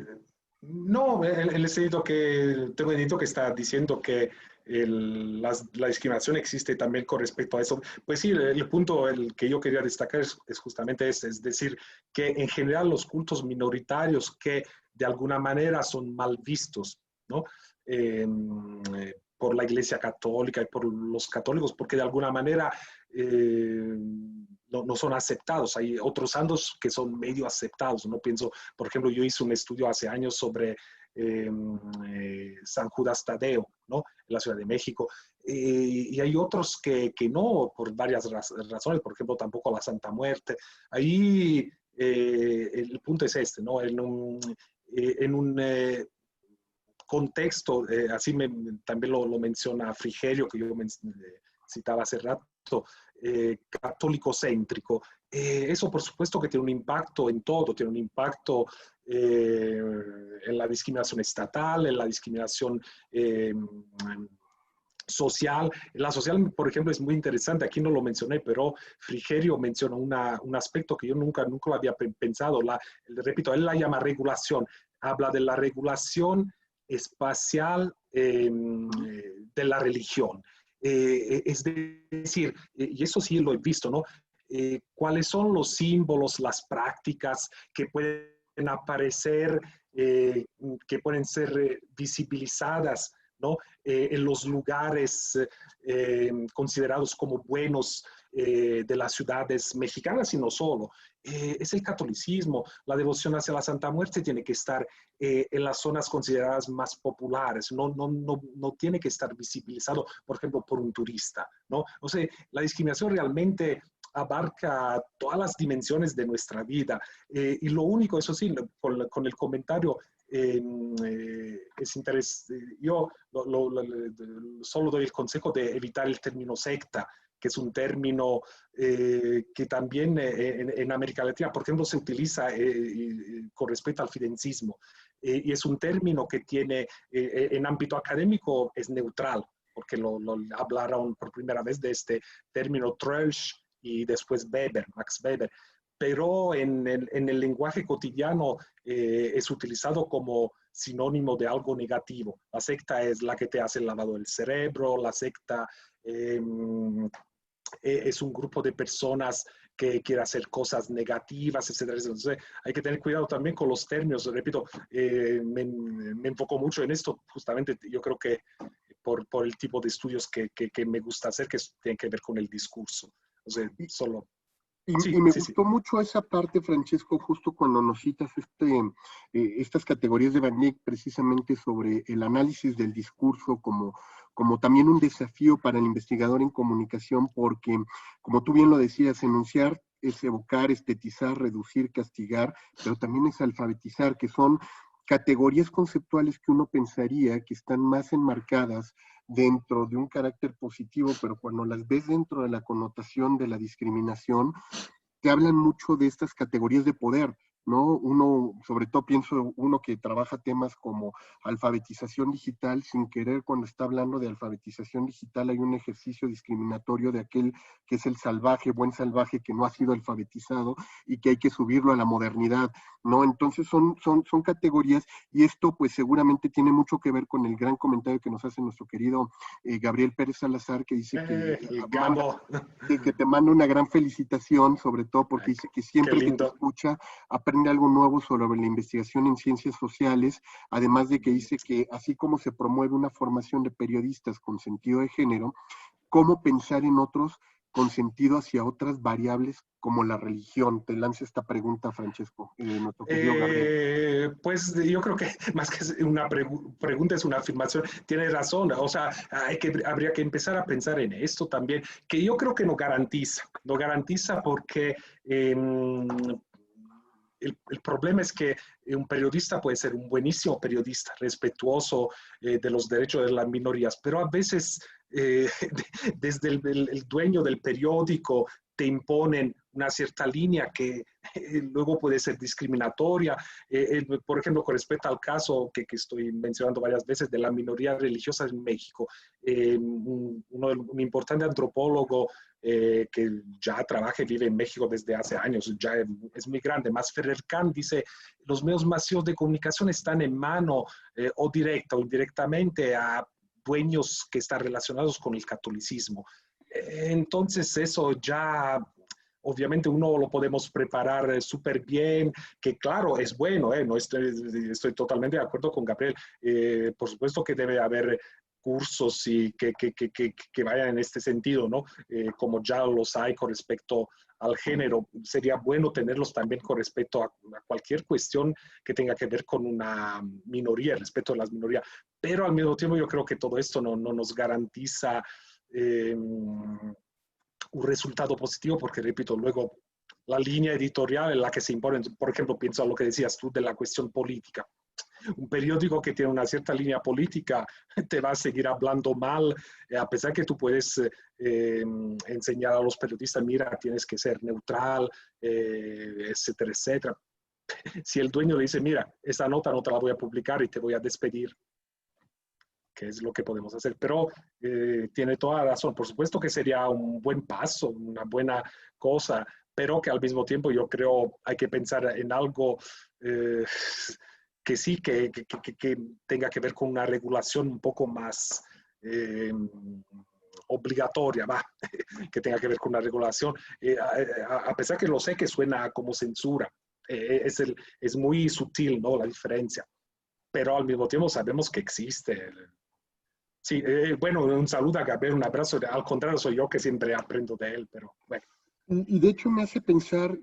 no, en el sentido que tengo entendido que está diciendo que la discriminación existe también con respecto a eso. Pues sí, el punto el que yo quería destacar es justamente ese, es decir, que en general los cultos minoritarios que de alguna manera son mal vistos, ¿no? Por la Iglesia Católica y por los católicos, porque de alguna manera no son aceptados. Hay otros santos que son medio aceptados. No pienso, por ejemplo, yo hice un estudio hace años sobre San Judas Tadeo, ¿no? En la Ciudad de México. Y hay otros que no, por varias razones, por ejemplo, tampoco la Santa Muerte. Ahí el punto es este, ¿no? En un contexto, así también lo menciona Frigerio, que yo citaba hace rato, católico céntrico. Eso por supuesto que tiene un impacto en todo, tiene un impacto en la discriminación estatal, en la discriminación social. La social, por ejemplo, es muy interesante, aquí no lo mencioné, pero Frigerio menciona un aspecto que yo nunca lo había pensado, repito, él la llama regulación, habla de la regulación espacial de la religión. Es decir, y eso sí lo he visto, ¿no? ¿Cuáles son los símbolos, las prácticas que pueden aparecer, que pueden ser visibilizadas, ¿no? En los lugares considerados como buenos de las ciudades mexicanas y no solo. Es el catolicismo, la devoción hacia la Santa Muerte tiene que estar en las zonas consideradas más populares, no tiene que estar visibilizado, por ejemplo, por un turista, ¿no? O sea, la discriminación realmente abarca todas las dimensiones de nuestra vida. Y lo único, eso sí, con el comentario es interesante. Yo solo doy el consejo de evitar el término secta, que es un término que también en América Latina, por ejemplo, se utiliza con respecto al fidencismo. Y es un término que tiene, en ámbito académico, es neutral, porque lo hablaron por primera vez de este término Trölsch y después Weber, Max Weber. Pero en el lenguaje cotidiano es utilizado como sinónimo de algo negativo. La secta es la que te hace el lavado del cerebro, la secta es un grupo de personas que quiere hacer cosas negativas, etcétera. Entonces hay que tener cuidado también con los términos. Repito, me enfoco mucho en esto, justamente yo creo que por el tipo de estudios que me gusta hacer, que tienen que ver con el discurso. O sea, solo... Y Sí, me sí, sí. gustó mucho esa parte, Francesco, justo cuando nos citas estas categorías de Van Eyck, precisamente sobre el análisis del discurso como también un desafío para el investigador en comunicación, porque, como tú bien lo decías, enunciar es evocar, estetizar, reducir, castigar, pero también es alfabetizar, que son categorías conceptuales que uno pensaría que están más enmarcadas dentro de un carácter positivo, pero cuando las ves dentro de la connotación de la discriminación, te hablan mucho de estas categorías de poder, ¿no? Uno, sobre todo pienso uno que trabaja temas como alfabetización digital, sin querer cuando está hablando de alfabetización digital hay un ejercicio discriminatorio de aquel que es el salvaje, buen salvaje que no ha sido alfabetizado y que hay que subirlo a la modernidad, ¿no? Entonces son categorías y esto pues seguramente tiene mucho que ver con el gran comentario que nos hace nuestro querido Gabriel Pérez Salazar, que dice que El manda Gabo. que te manda una gran felicitación, sobre todo porque Ay, dice que qué siempre que te lindo. escucha aprende algo nuevo sobre la investigación en ciencias sociales, además de que dice que así como se promueve una formación de periodistas con sentido de género, cómo pensar en otros con sentido hacia otras variables como la religión. Te lanzo esta pregunta, Francesco, nuestro querido Gabriel. Pues yo creo que más que una pregunta es una afirmación. Tiene razón. O sea, habría que empezar a pensar en esto también, que yo creo que no garantiza. No garantiza porque el problema es que un periodista puede ser un buenísimo periodista, respetuoso de los derechos de las minorías, pero a veces desde el dueño del periódico te imponen una cierta línea que luego puede ser discriminatoria. Por ejemplo, con respecto al caso que estoy mencionando varias veces de la minoría religiosa en México, un importante antropólogo que ya trabaja y vive en México desde hace años, ya es muy grande, más Ferrer Kahn dice, los medios masivos de comunicación están en mano o directa o indirectamente a dueños que están relacionados con el catolicismo. Entonces eso ya obviamente uno lo podemos preparar súper bien, que claro, es bueno, no estoy totalmente de acuerdo con Gabriel. Por supuesto que debe haber cursos y que vayan en este sentido, ¿no? Como ya los hay con respecto al género. Sería bueno tenerlos también con respecto a cualquier cuestión que tenga que ver con una minoría, el respeto de las minorías. Pero al mismo tiempo yo creo que todo esto no nos garantiza un resultado positivo porque, repito, luego la línea editorial en la que se imponen, por ejemplo, pienso a lo que decías tú de la cuestión política. Un periódico que tiene una cierta línea política te va a seguir hablando mal, a pesar que tú puedes enseñar a los periodistas, mira, tienes que ser neutral, etcétera, etcétera. Si el dueño le dice, mira, esta nota no te la voy a publicar y te voy a despedir, que es lo que podemos hacer. Pero tiene toda la razón. Por supuesto que sería un buen paso, una buena cosa, pero que al mismo tiempo yo creo hay que pensar en algo eh, que sí, que tenga que ver con una regulación un poco más obligatoria, va, que tenga que ver con una regulación, a pesar que lo sé que suena como censura, es muy sutil, ¿no? La diferencia, pero al mismo tiempo sabemos que existe. Sí, bueno, un saludo a Gabriel, un abrazo. Al contrario, soy yo que siempre aprendo de él, pero bueno. Y de hecho me hace pensar,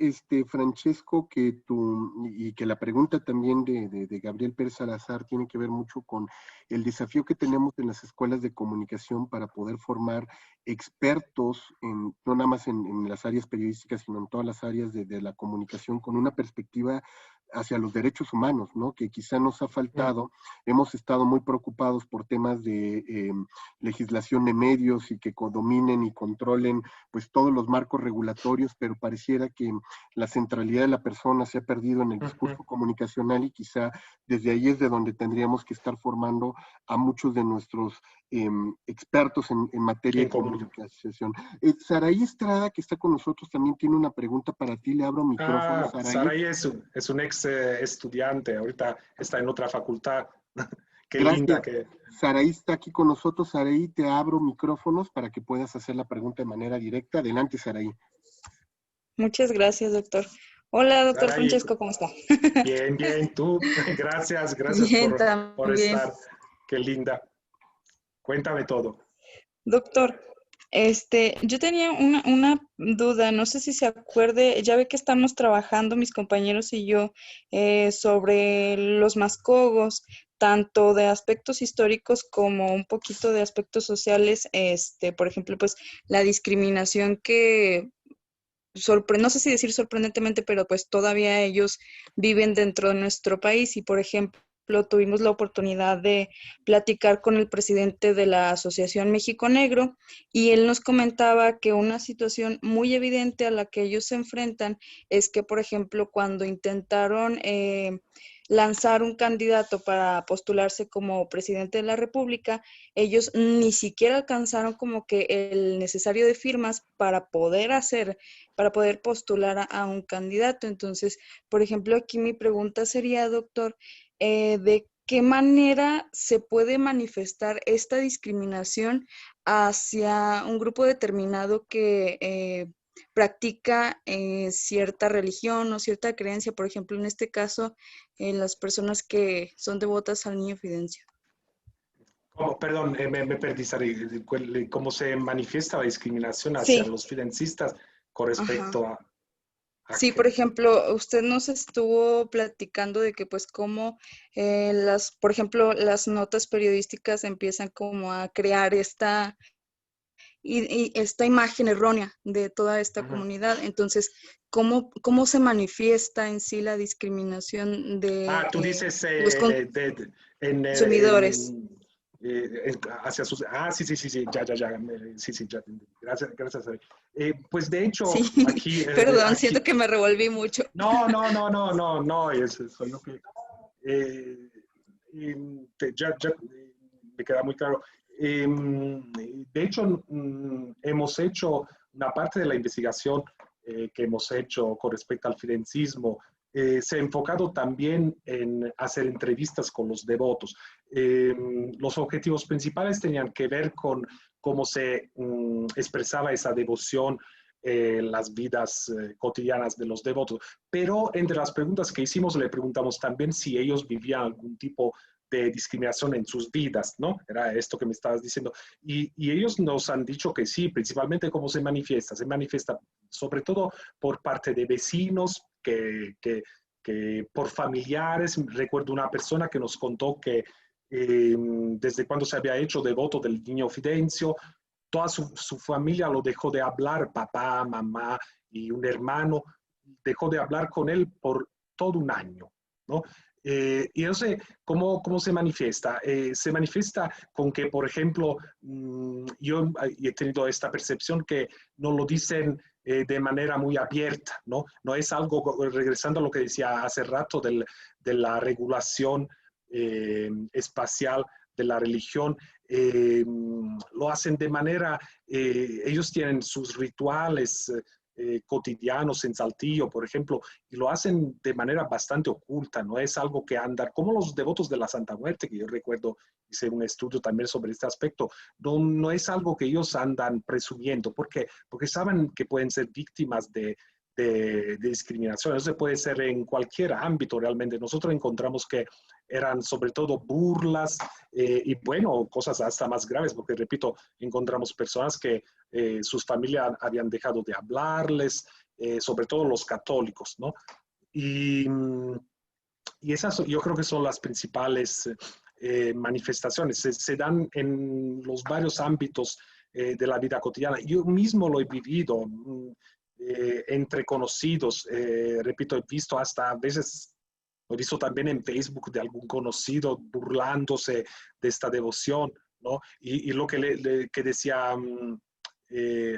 Francesco, y que la pregunta también de Gabriel Pérez Salazar tiene que ver mucho con el desafío que tenemos en las escuelas de comunicación para poder formar expertos, no nada más en las áreas periodísticas, sino en todas las áreas de la comunicación, con una perspectiva hacia los derechos humanos, ¿no? Que quizá nos ha faltado. Hemos estado muy preocupados por temas de legislación de medios y que dominen y controlen pues todos los marcos regulatorios, pero pareciera que la centralidad de la persona se ha perdido en el discurso comunicacional y quizá desde ahí es de donde tendríamos que estar formando a muchos de nuestros expertos en materia de comunicación. Saraí Estrada, que está con nosotros, también tiene una pregunta para ti. Le abro micrófono, Saraí. Saraí es un ex estudiante, ahorita está en otra facultad. Qué Gracias. linda que... Saraí está aquí con nosotros. Saraí, te abro micrófonos para que puedas hacer la pregunta de manera directa. Adelante, Saraí. Muchas gracias, doctor. Hola, doctor Saraí, Francesco, ¿cómo está? Bien, bien, tú. Gracias Bien, por estar. Qué linda. Cuéntame todo. Doctor, yo tenía una duda, no sé si se acuerde, ya ve que estamos trabajando mis compañeros y yo sobre los mascogos, tanto de aspectos históricos como un poquito de aspectos sociales, por ejemplo, pues la discriminación que no sé si decir sorprendentemente, pero pues todavía ellos viven dentro de nuestro país y, por ejemplo, tuvimos la oportunidad de platicar con el presidente de la Asociación México Negro y él nos comentaba que una situación muy evidente a la que ellos se enfrentan es que, por ejemplo, cuando intentaron lanzar un candidato para postularse como presidente de la República, ellos ni siquiera alcanzaron como que el necesario de firmas para poder postular a un candidato. Entonces, por ejemplo, aquí mi pregunta sería, doctor, ¿de qué manera se puede manifestar esta discriminación hacia un grupo determinado que practica cierta religión o cierta creencia? Por ejemplo, en este caso, las personas que son devotas al Niño Fidencio. Perdón, me perdí, Sari. ¿Cómo se manifiesta la discriminación hacia Sí. los fidencistas con respecto a Sí, qué? por ejemplo, usted nos estuvo platicando de que pues como por ejemplo, las notas periodísticas empiezan como a crear esta imagen errónea de toda esta comunidad. Entonces, ¿cómo se manifiesta en sí la discriminación de Tú dices los consumidores? hacia sus... sí, sí, ya, gracias. Pues de hecho, Sí, aquí... perdón, siento que me revolví mucho. No, eso es lo que... ya me queda muy claro. De hecho, hemos hecho una parte de la investigación que hemos hecho con respecto al fidencismo, se ha enfocado también en hacer entrevistas con los devotos. Los objetivos principales tenían que ver con cómo se expresaba esa devoción las vidas cotidianas de los devotos. Pero entre las preguntas que hicimos, le preguntamos también si ellos vivían algún tipo de discriminación en sus vidas, ¿no? Era esto que me estabas diciendo. Y ellos nos han dicho que sí, principalmente cómo se manifiesta. Se manifiesta sobre todo por parte de vecinos, que por familiares. Recuerdo una persona que nos contó que desde cuando se había hecho devoto del Niño Fidencio, toda su familia lo dejó de hablar, papá, mamá y un hermano, dejó de hablar con él por todo un año, ¿no? Y no sé cómo se manifiesta. Se manifiesta con que, por ejemplo, yo he tenido esta percepción que no lo dicen de manera muy abierta, ¿no? No es algo, regresando a lo que decía hace rato de la regulación espacial de la religión, lo hacen de manera, ellos tienen sus rituales cotidianos en Saltillo, por ejemplo, y lo hacen de manera bastante oculta, no es algo que andan, como los devotos de la Santa Muerte, que yo recuerdo, hice un estudio también sobre este aspecto, no es algo que ellos andan presumiendo, ¿por qué? Porque saben que pueden ser víctimas de discriminación, eso puede ser en cualquier ámbito realmente. Nosotros encontramos que eran sobre todo burlas y bueno, cosas hasta más graves, porque repito, encontramos personas que sus familias habían dejado de hablarles, sobre todo los católicos, ¿no? Y esas yo creo que son las principales manifestaciones. Se dan en los varios ámbitos de la vida cotidiana. Yo mismo lo he vivido entre conocidos, repito, he visto hasta a veces Lo he visto también en Facebook de algún conocido burlándose de esta devoción, ¿no? Y lo que, que decía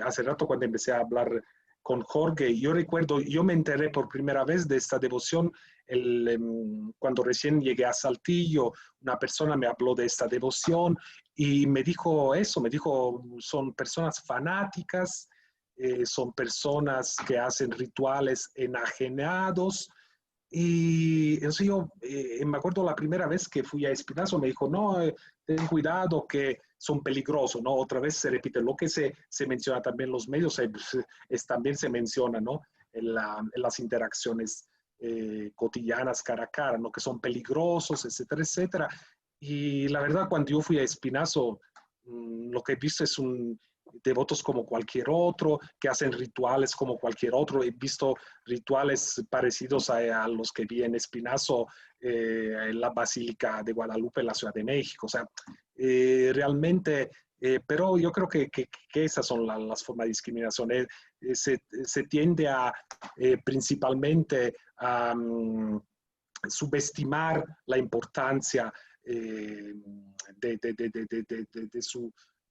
hace rato cuando empecé a hablar con Jorge, yo recuerdo, yo me enteré por primera vez de esta devoción cuando recién llegué a Saltillo. Una persona me habló de esta devoción y me dijo eso, me dijo, son personas fanáticas, son personas que hacen rituales enajenados. Y eso yo me acuerdo la primera vez que fui a Espinazo, me dijo, no, ten cuidado que son peligrosos, ¿no? Otra vez se repite lo que se menciona también en los medios, también se menciona, ¿no? En las interacciones cotidianas cara a cara, ¿no? Que son peligrosos, etcétera, etcétera. Y la verdad, cuando yo fui a Espinazo, lo que he visto es devotos como cualquier otro, que hacen rituales como cualquier otro. He visto rituales parecidos a los que vi en Espinazo, en la Basílica de Guadalupe, en la Ciudad de México. O sea, realmente, pero yo creo que esas son las formas de discriminación. Se tiende a principalmente a subestimar la importancia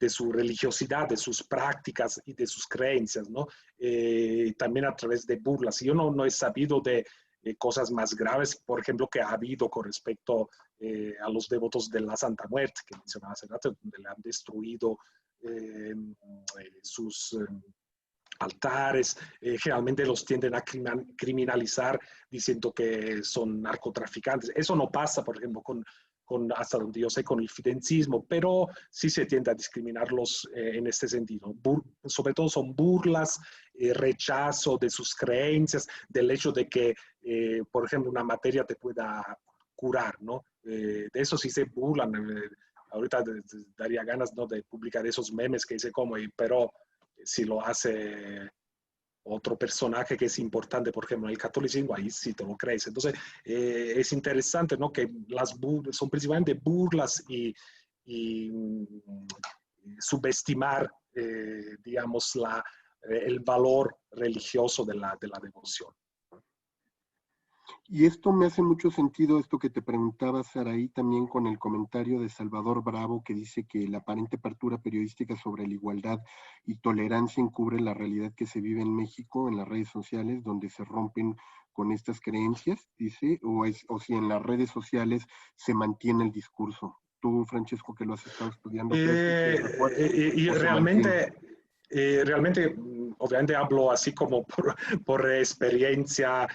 de su religiosidad, de sus prácticas y de sus creencias, ¿no? También a través de burlas. Y yo no he sabido de cosas más graves, por ejemplo, que ha habido con respecto a los devotos de la Santa Muerte, que mencionaba hace rato, donde le han destruido sus altares, generalmente los tienden a criminalizar diciendo que son narcotraficantes. Eso no pasa, por ejemplo, hasta donde yo sé, con el fidencismo, pero sí se tiende a discriminarlos en este sentido. Sobre todo son burlas, rechazo de sus creencias, del hecho de que, por ejemplo, una materia te pueda curar, ¿no? De eso sí se burlan. Ahorita daría ganas, ¿no?, de publicar esos memes que dice como, pero si lo hace otro personaje que es importante, por ejemplo, en el catolicismo, ahí sí te lo crees. Entonces, es interesante, ¿no?, que las son principalmente burlas y subestimar, digamos, el valor religioso de la devoción. Y esto me hace mucho sentido, esto que te preguntaba, Saraí, también con el comentario de Salvador Bravo, que dice que la aparente apertura periodística sobre la igualdad y tolerancia encubre la realidad que se vive en México en las redes sociales, donde se rompen con estas creencias, dice, o si en las redes sociales se mantiene el discurso. Tú, Francesco, que lo has estado estudiando, ¿crees que se refuerce y o se mantiene? realmente, obviamente hablo así como por experiencia,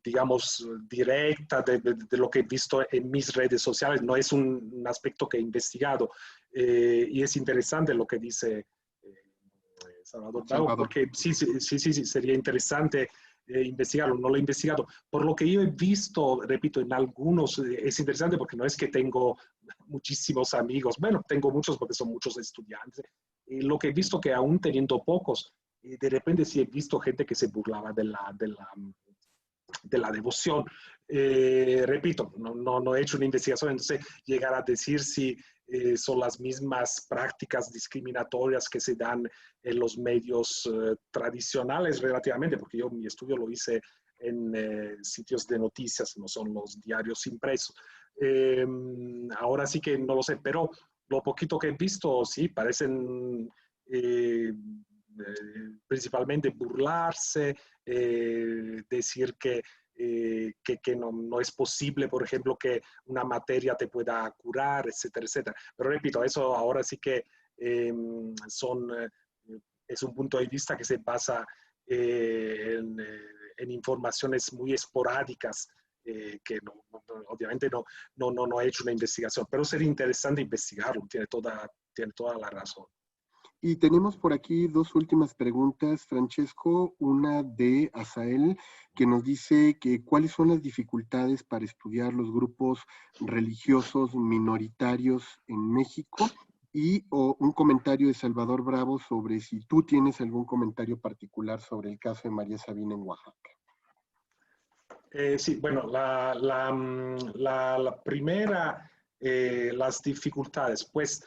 digamos, directa de lo que he visto en mis redes sociales. No es un aspecto que he investigado. Y es interesante lo que dice Salvador Bravo, Salvador. porque sí, sería interesante investigarlo. No lo he investigado. Por lo que yo he visto, repito, en algunos, es interesante porque no es que tengo muchísimos amigos. Bueno, tengo muchos porque son muchos estudiantes. Lo que he visto que aún teniendo pocos, de repente sí he visto gente que se burlaba de la devoción. Repito, no he hecho una investigación, entonces llegar a decir si son las mismas prácticas discriminatorias que se dan en los medios tradicionales relativamente, porque yo mi estudio lo hice en sitios de noticias, no son los diarios impresos. Ahora sí que no lo sé, pero lo poquito que he visto, sí, parecen principalmente burlarse, decir que no es posible, por ejemplo, que una materia te pueda curar, etcétera, etcétera. Pero repito, eso ahora sí que es un punto de vista que se basa en informaciones muy esporádicas, que obviamente no he hecho una investigación, pero sería interesante investigarlo, tiene toda la razón. Y tenemos por aquí dos últimas preguntas, Francesco, una de Asael, que nos dice que cuáles son las dificultades para estudiar los grupos religiosos minoritarios en México, y un comentario de Salvador Bravo sobre si tú tienes algún comentario particular sobre el caso de María Sabina en Oaxaca. Sí, bueno, la primera, las dificultades, pues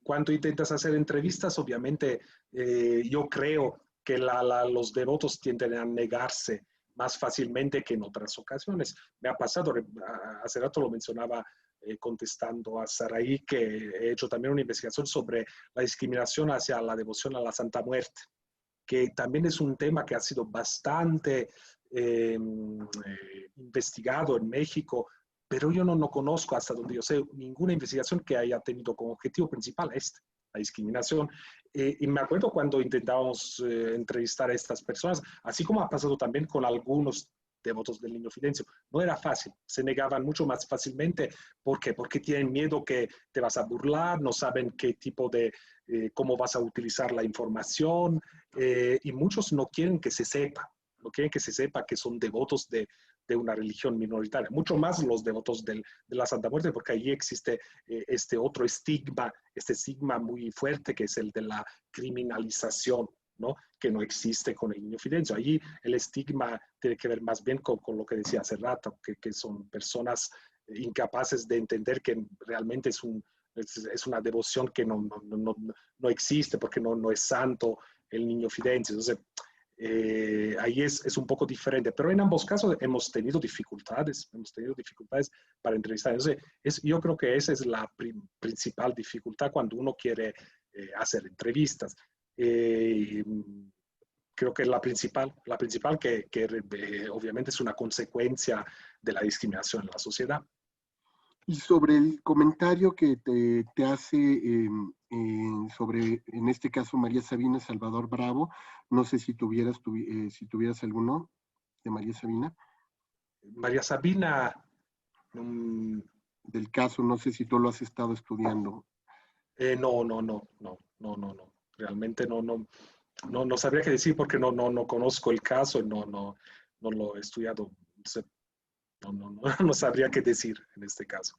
cuando intentas hacer entrevistas, obviamente yo creo que los devotos tienden a negarse más fácilmente que en otras ocasiones. Me ha pasado, hace rato lo mencionaba contestando a Saraí, que he hecho también una investigación sobre la discriminación hacia la devoción a la Santa Muerte, que también es un tema que ha sido bastante investigado en México, pero yo no conozco, hasta donde yo sé, ninguna investigación que haya tenido como objetivo principal la discriminación. Y me acuerdo cuando intentábamos entrevistar a estas personas, así como ha pasado también con algunos devotos del Niño Fidencio, no era fácil, se negaban mucho más fácilmente. ¿Por qué? Porque tienen miedo que te vas a burlar, no saben qué tipo de, cómo vas a utilizar la información, y muchos no quieren que se sepa, no quieren que se sepa que son devotos de una religión minoritaria, mucho más los devotos de la Santa Muerte, porque allí existe este otro estigma, este estigma muy fuerte que es el de la criminalización, ¿no? Que no existe con el Niño Fidencio. Allí el estigma tiene que ver más bien con lo que decía hace rato, que son personas incapaces de entender que realmente es una devoción que no existe porque no es santo el Niño Fidencio. Entonces, ahí es un poco diferente, pero en ambos casos hemos tenido dificultades para entrevistar. Entonces, yo creo que esa es la principal dificultad cuando uno quiere hacer entrevistas. Creo que es la principal que obviamente es una consecuencia de la discriminación en la sociedad. Y sobre el comentario que te hace sobre, en este caso, María Sabina Salvador Bravo, no sé si tuvieras alguno de María Sabina. María Sabina... del caso, no sé si tú lo has estado estudiando. No. Realmente no sabría qué decir porque no conozco el caso y no lo he estudiado. No sabría qué decir en este caso.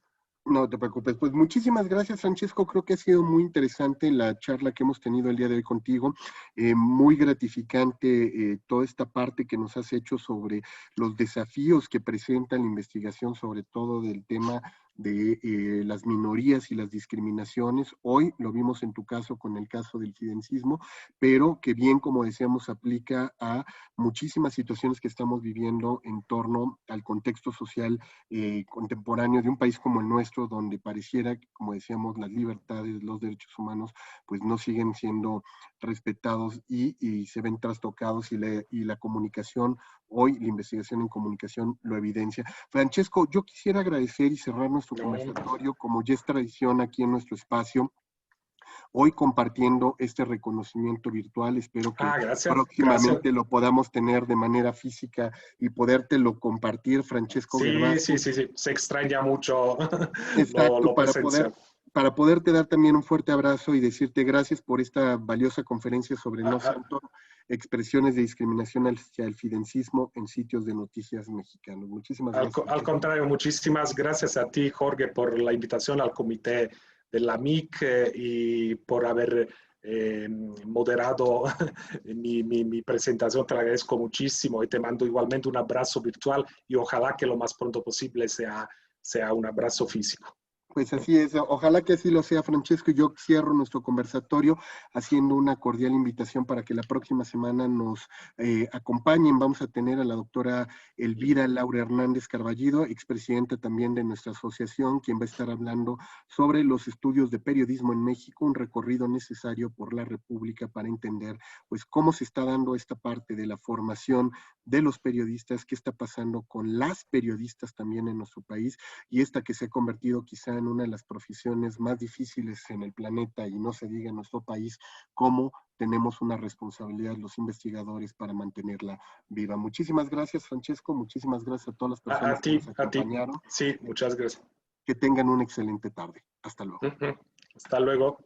No te preocupes. Pues muchísimas gracias, Francesco. Creo que ha sido muy interesante la charla que hemos tenido el día de hoy contigo. Muy gratificante toda esta parte que nos has hecho sobre los desafíos que presenta la investigación, sobre todo del tema de las minorías y las discriminaciones. Hoy lo vimos en tu caso con el caso del fidencismo, pero que bien, como decíamos, aplica a muchísimas situaciones que estamos viviendo en torno al contexto social contemporáneo de un país como el nuestro, donde pareciera, como decíamos, las libertades, los derechos humanos, pues no siguen siendo respetados y se ven trastocados y la comunicación, hoy la investigación en comunicación lo evidencia. Francesco, yo quisiera agradecer y cerrar nuestro conversatorio, como ya es tradición aquí en nuestro espacio, hoy compartiendo este reconocimiento virtual. Espero que próximamente lo podamos tener de manera física y podértelo compartir, Francesco Gervasi. Sí, se extraña mucho Exacto, lo presencial. Para poderte dar también un fuerte abrazo y decirte gracias por esta valiosa conferencia sobre No Santo, expresiones de discriminación hacia el fidencismo en sitios de noticias mexicanos. Muchísimas gracias. Al contrario, muchísimas gracias a ti, Jorge, por la invitación al comité de la MIC y por haber moderado mi presentación. Te lo agradezco muchísimo y te mando igualmente un abrazo virtual y ojalá que lo más pronto posible sea un abrazo físico. Pues así es, ojalá que así lo sea, Francesco. Yo cierro nuestro conversatorio haciendo una cordial invitación para que la próxima semana nos acompañen. Vamos a tener a la doctora Elvira Laura Hernández Carballido, expresidenta también de nuestra asociación, quien va a estar hablando sobre los estudios de periodismo en México, un recorrido necesario por la República para entender pues cómo se está dando esta parte de la formación de los periodistas, qué está pasando con las periodistas también en nuestro país, y esta que se ha convertido quizá en una de las profesiones más difíciles en el planeta, y no se diga en nuestro país, cómo tenemos una responsabilidad los investigadores para mantenerla viva. Muchísimas gracias, Francesco. Muchísimas gracias a todas las personas que nos acompañaron. Sí, muchas gracias. Que tengan una excelente tarde. Hasta luego. Hasta luego.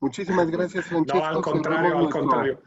Muchísimas gracias, Francesco. No, al contrario.